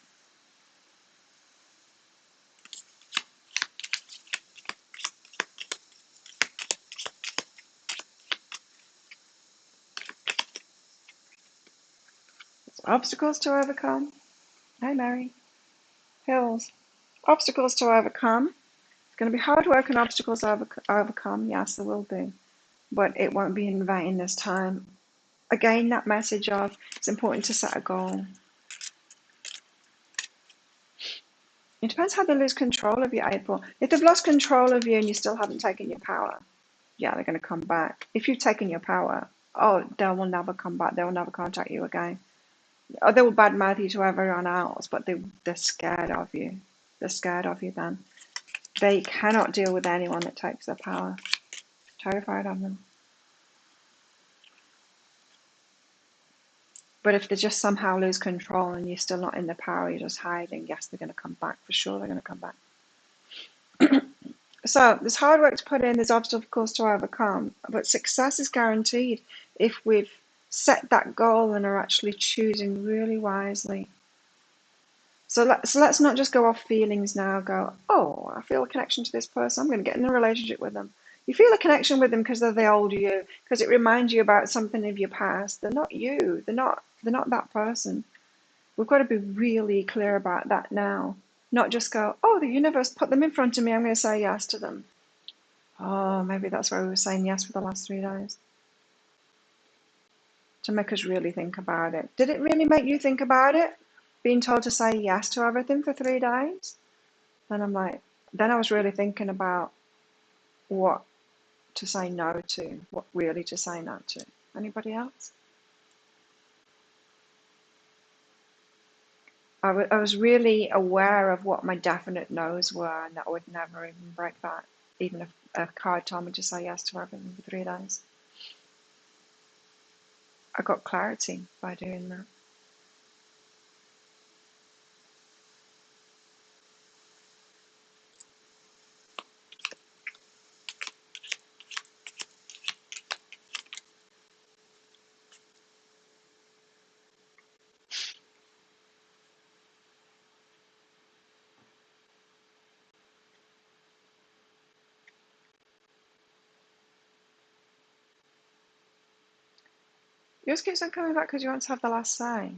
There's obstacles to overcome. Hi, Mary. Hills. Obstacles to overcome. It's going to be hard work and obstacles to overcome. Yes, there will be. But it won't be in vain this time. Again, that message of it's important to set a goal. It depends how they lose control of you, April. If they've lost control of you and you still haven't taken your power, yeah, they're going to come back. If you've taken your power, oh, they will never come back. They will never contact you again. Or they will badmouth you to everyone else, but they're scared of you. They're scared of you then. They cannot deal with anyone that takes their power. Terrified of them. But if they just somehow lose control and you're still not in the power, you're just hiding, yes, they're going to come back. For sure, they're going to come back. So there's hard work to put in, there's obstacles to overcome, but success is guaranteed if we've set that goal and are actually choosing really wisely. So let's not just go off feelings now, go, oh, I feel a connection to this person, I'm going to get in a relationship with them. You feel a connection with them because they're the old you, because it reminds you about something of your past. They're not you, they're not that person. We've got to be really clear about that now. Not just go, oh, the universe put them in front of me, I'm going to say yes to them. Oh, maybe that's why we were saying yes for the last 3 days. To make us really think about it. Did it really make you think about it? Being told to say yes to everything for 3 days? Then I was really thinking about what to say no to, what really to say no to. Anybody else? I was really aware of what my definite no's were, and that I would never even break that, even if a card told me to say yes to everything for 3 days. I got clarity by doing that. Yours keeps on coming back because you want to have the last say.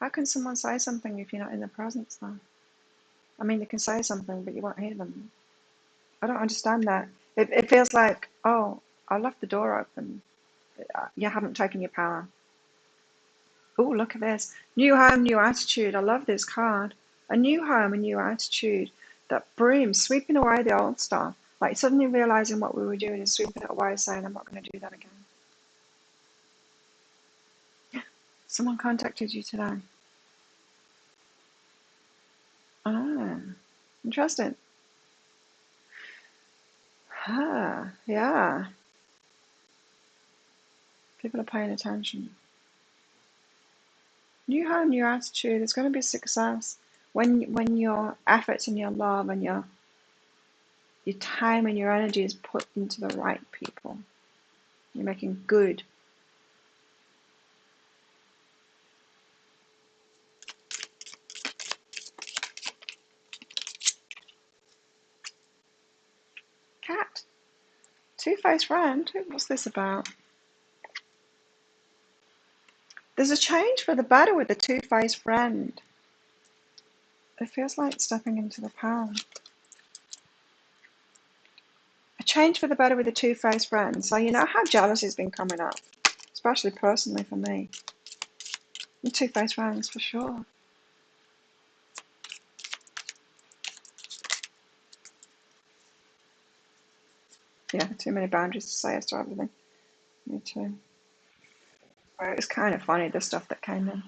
How can someone say something if you're not in the presence though? I mean, they can say something, but you won't hear them. I don't understand that. It feels like, oh, I left the door open. You haven't taken your power. Oh, look at this. New home, new attitude. I love this card. A new home, a new attitude. That broom, sweeping away the old stuff. Like suddenly realizing what we were doing and sweeping it away, saying, I'm not going to do that again. Someone contacted you today. Ah, interesting. Ah, yeah. People are paying attention. New home, new attitude. It's going to be success when your efforts and your love and your time and your energy is put into the right people. You're making good. Cat. Two-faced friend. What's this about? There's a change for the better with the two-faced friend. It feels like stepping into the power. A change for the better with the two-faced friend. So you know how jealousy has been coming up, especially personally for me. The two-faced friends for sure. Yeah, too many boundaries to say yes to everything. Me too. It was kind of funny, the stuff that came in.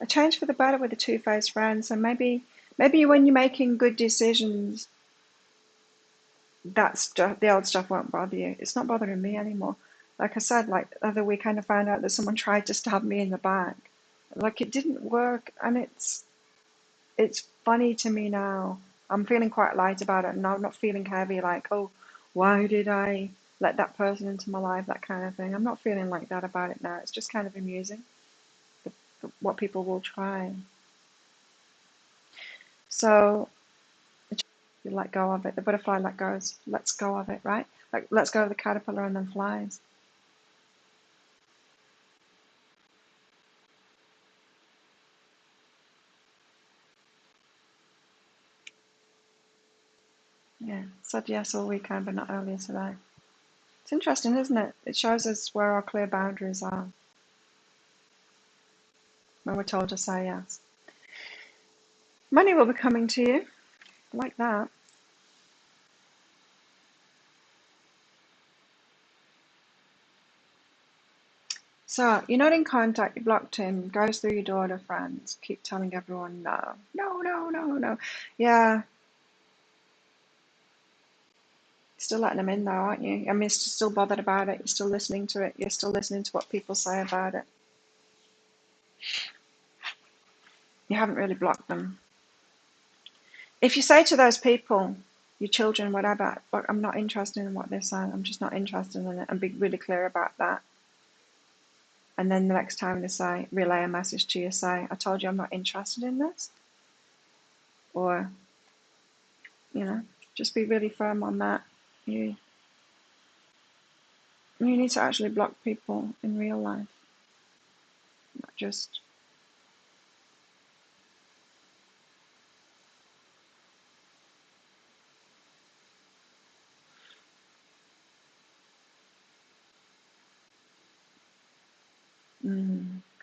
A change for the better with a two-faced friend. So maybe when you're making good decisions, that stuff, the old stuff won't bother you. It's not bothering me anymore. Like I said, like the other week, I found out that someone tried to stab me in the back. Like it didn't work, and it's funny to me now. I'm feeling quite light about it, and I'm not feeling heavy. Like, oh, why did I let that person into my life? That kind of thing. I'm not feeling like that about it now. It's just kind of amusing what people will try. So you let go of it. The butterfly lets go of it, right? Like lets go of the caterpillar and then flies. Yeah, said yes all weekend, but not earlier today. It's interesting, isn't it? It shows us where our clear boundaries are when we're told to say yes. Money will be coming to you. I like that. So, you're not in contact, you blocked him, goes through your daughter friends, keep telling everyone no. No, no, no, no. Yeah, still letting them in though, aren't you? I mean, you're still bothered about it, you're still listening to it, you're still listening to what people say about it. You haven't really blocked them. If you say to those people, your children, whatever, look, I'm not interested in what they're saying, I'm just not interested in it, and be really clear about that. And then the next time they say, relay a message to you, say, I told you I'm not interested in this. Or, just be really firm on that. You need to actually block people in real life, not just.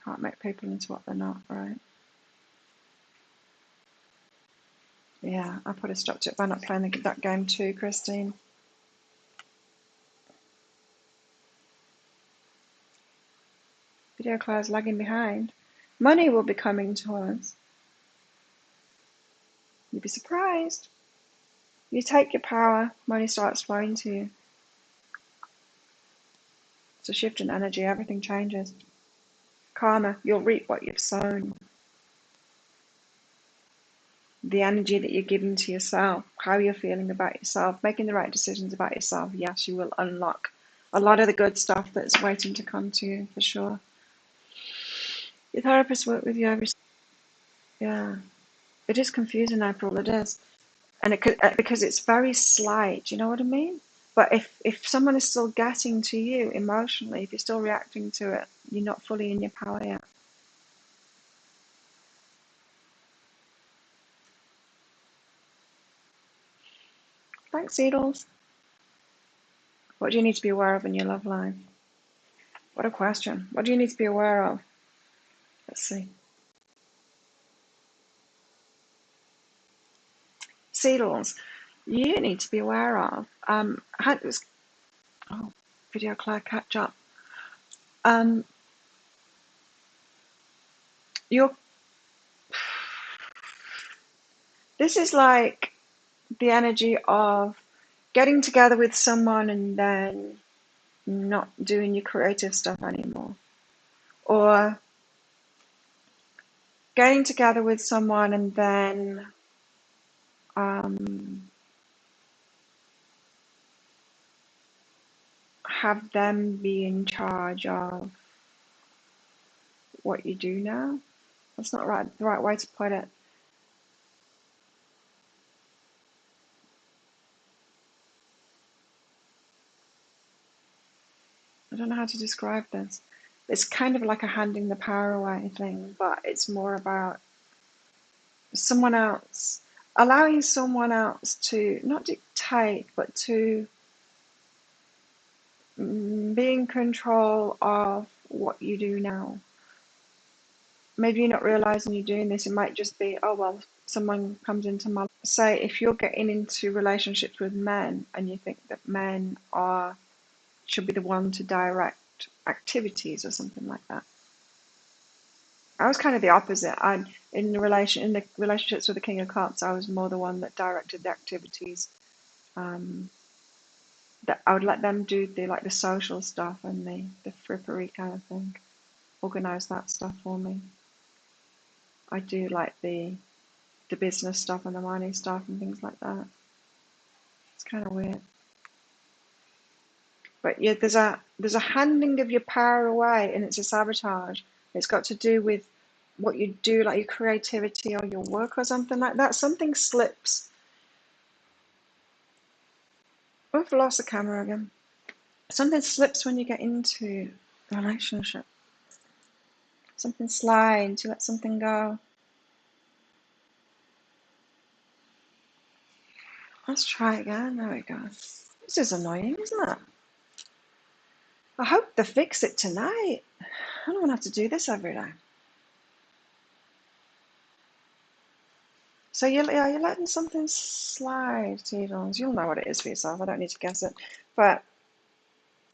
Can't make people into what they're not, right? Yeah, I put a stop to it by not playing that game too, Christine. Video Claire's lagging behind. Money will be coming to us. You'd be surprised. You take your power, money starts flowing to you. It's a shift in energy, everything changes. Karma, you'll reap what you've sown. The energy that you're giving to yourself, how you're feeling about yourself, making the right decisions about yourself, yes, you will unlock a lot of the good stuff that's waiting to come to you, for sure. Your therapist work with you every. Yeah, it is confusing, April, it is. And it could, because it's very slight, you know what I mean? But if someone is still getting to you emotionally, if you're still reacting to it, you're not fully in your power yet. Thanks, Edels. What do you need to be aware of in your love life? What a question. What do you need to be aware of? Let's see. Seedles, you need to be aware of. Video Claire, catch up. You're. This is like the energy of getting together with someone and then not doing your creative stuff anymore, or getting together with someone and then have them be in charge of what you do now. That's not the right way to put it. I don't know how to describe this. It's kind of like a handing the power away thing, but it's more about someone else, allowing someone else to not dictate, but to be in control of what you do now. maybe you're not realizing you're doing this. It might just be, oh, well, someone comes into my life. Say, if you're getting into relationships with men and you think that men should be the one to direct activities or something like that. I was kind of the opposite. In the relationships with the King of Cups, I was more the one that directed the activities. Um, that I would let them do the social stuff and the frippery kind of thing, organize that stuff for me. I do like the business stuff and the money stuff and things like that. It's kind of weird. But yeah, there's a handing of your power away, and it's a sabotage. It's got to do with what you do, like your creativity or your work or something like that. Something slips. I've lost the camera again. Something slips when you get into a relationship. Something slides, you let something go. Let's try again. There we go. This is annoying, isn't it? I hope they fix it tonight. I don't want to have to do this every day. So you're letting something slide, Teetles. You'll know what it is for yourself. I don't need to guess it. But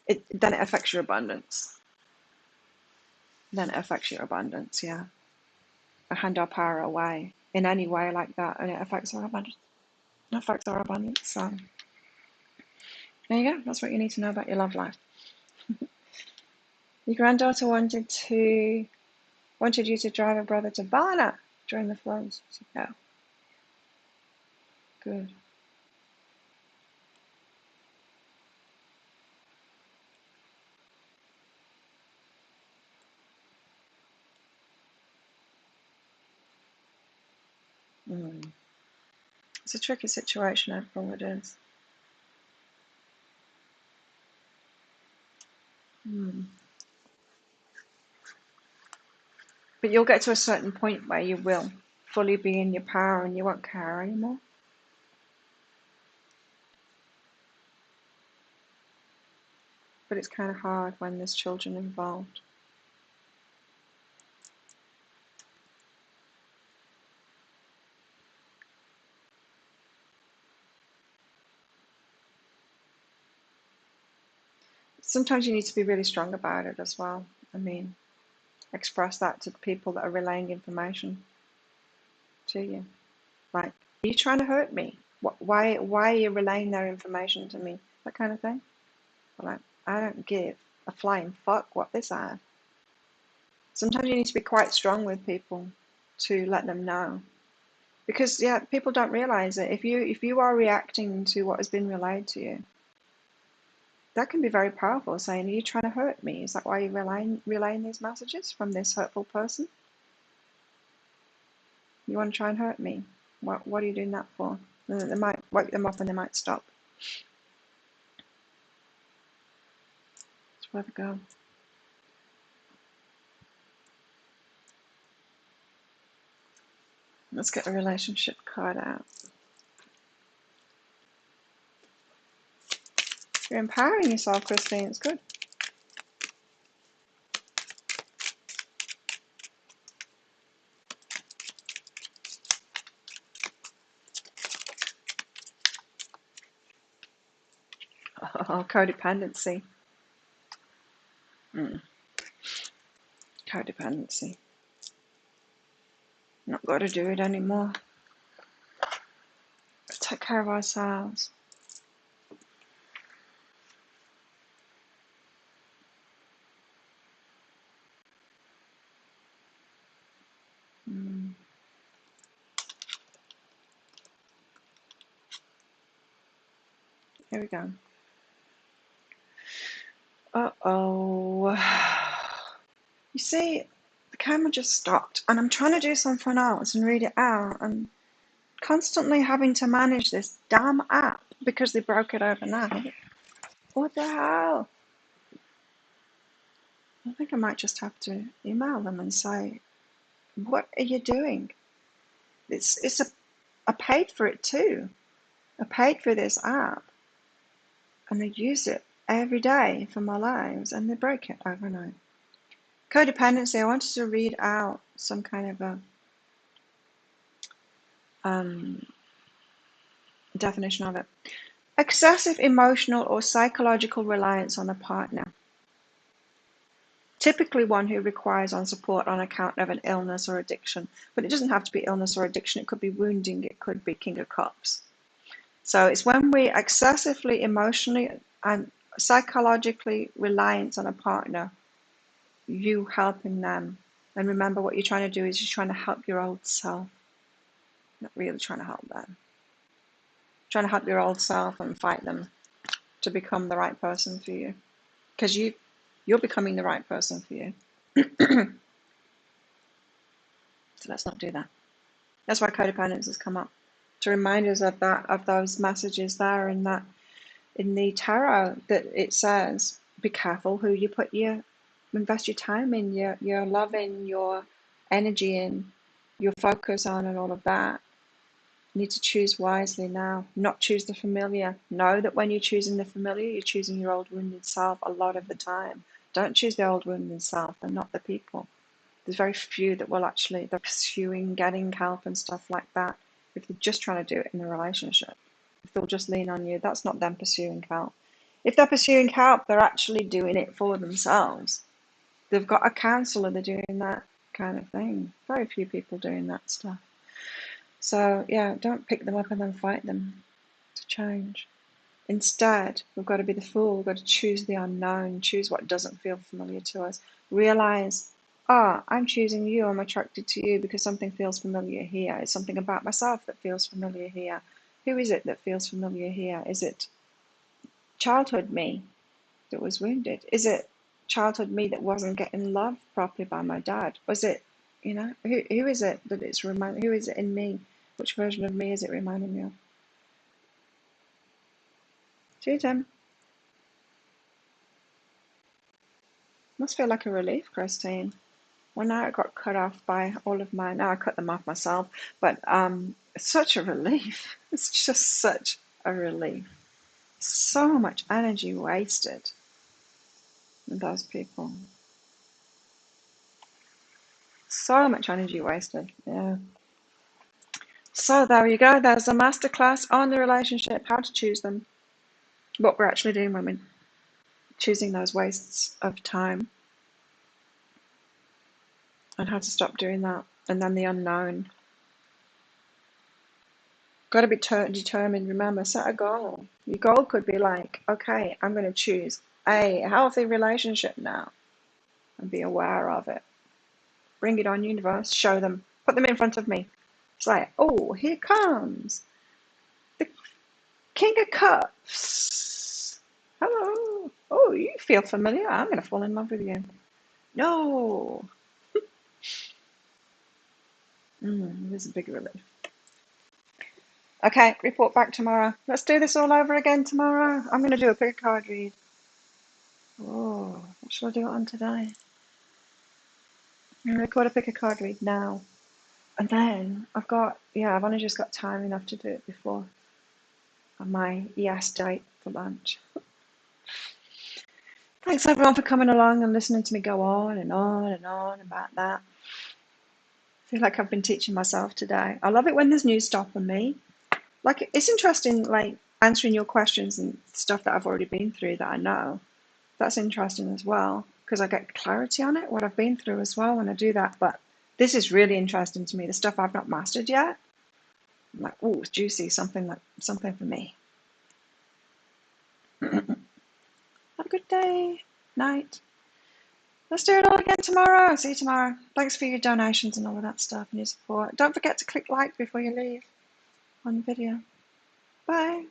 then it affects your abundance. Then it affects your abundance, yeah. I hand our power away in any way like that, and it affects our abundance. It affects our abundance. So there you go. That's what you need to know about your love life. Your granddaughter wanted you to drive a brother to Bala during the floods. So, yeah. Good. It's a tricky situation, April, it is. But you'll get to a certain point where you will fully be in your power and you won't care anymore. But it's kind of hard when there's children involved. Sometimes you need to be really strong about it as well. I mean, express that to the people that are relaying information to you. Like, are you trying to hurt me? Why are you relaying their information to me? That kind of thing. Like, I don't give a flying fuck what this is. Sometimes you need to be quite strong with people to let them know. Because yeah, people don't realize it. If you are reacting to what has been relayed to you, that can be very powerful. Saying, "Are you trying to hurt me? Is that why you're relaying these messages from this hurtful person? You want to try and hurt me? What are you doing that for?" And they might wake them up and they might stop. That's where they go. Let's get a relationship card out. You're empowering yourself, Christine. It's good. Oh, codependency. Codependency. Not got to do it anymore. Take care of ourselves. Here we go. Uh-oh. You see, the camera just stopped, and I'm trying to do something else and read it out, and constantly having to manage this damn app because they broke it overnight. What the hell? I think I might just have to email them and say, what are you doing? I paid for it too. I paid for this app, and I use it every day for my lives, and they break it overnight. Codependency, I wanted to read out some kind of a definition of it. Excessive emotional or psychological reliance on a partner. Typically one who requires on support on account of an illness or addiction. But it doesn't have to be illness or addiction. It could be wounding. It could be King of Cups. So it's when we excessively emotionally and psychologically reliant on a partner, you helping them. And remember, what you're trying to do is you're trying to help your old self. Not really trying to help them. Trying to help your old self and fight them to become the right person for you. Because you're becoming the right person for you. So let's not do that. That's why codependence has come up, to remind us of that, of those messages there in that, in the tarot, that it says, be careful who you invest your time in, your love in, your energy in, your focus on, and all of that. You need to choose wisely now, not choose the familiar. Know that when you're choosing the familiar, you're choosing your old wounded self a lot of the time. Don't choose the old wounded self. They're not the people. There's very few that will actually, they're pursuing getting help and stuff like that. If they're just trying to do it in a relationship, if they'll just lean on you, that's not them pursuing help. If they're pursuing help, they're actually doing it for themselves. They've got a counselor, they're doing that kind of thing. Very few people doing that stuff. So yeah, don't pick them up and then fight them to change. Instead, we've got to be the fool. We've got to choose the unknown, choose what doesn't feel familiar to us. Realize, I'm choosing you, I'm attracted to you because something feels familiar here. It's something about myself that feels familiar here. Who is it that feels familiar here? Is it childhood me that was wounded? Is it childhood me that wasn't getting loved properly by my dad? Was it, who is it that it's reminding? Who is it in me? Which version of me is it reminding me of? See, Tim. Must feel like a relief, Christine. Well, now I got cut off by all of mine. Now I cut them off myself, but it's such a relief. It's just such a relief. So much energy wasted with those people. So much energy wasted. Yeah. So there you go. There's a masterclass on the relationship, how to choose them, what we're actually doing when we're choosing those wastes of time, and how to stop doing that. And then the unknown. Got to be determined. Remember, set a goal. Your goal could be like, okay, I'm going to choose a healthy relationship now and be aware of it. Bring it on, universe. Show them. Put them in front of me. It's like, oh, here comes the King of Cups. Hello. Oh, you feel familiar. I'm going to fall in love with you. No. This is a big relief. Okay, report back tomorrow. Let's do this all over again tomorrow. I'm going to do a pick a card read. Oh, what shall I do it on today? I'm going to record a pick a card read now. And then I've only just got time enough to do it before my yes date for lunch. Thanks everyone for coming along and listening to me go on and on and on about that. I feel like I've been teaching myself today. I love it when there's new stuff on me. Like, it's interesting, like, answering your questions and stuff that I've already been through that I know. That's interesting as well, because I get clarity on it, what I've been through as well when I do that. But this is really interesting to me, the stuff I've not mastered yet. I'm like, oh, it's juicy, something for me. Have a good day, night. Let's do it all again tomorrow. See you tomorrow. Thanks for your donations and all of that stuff and your support. Don't forget to click like before you leave on the video. Bye.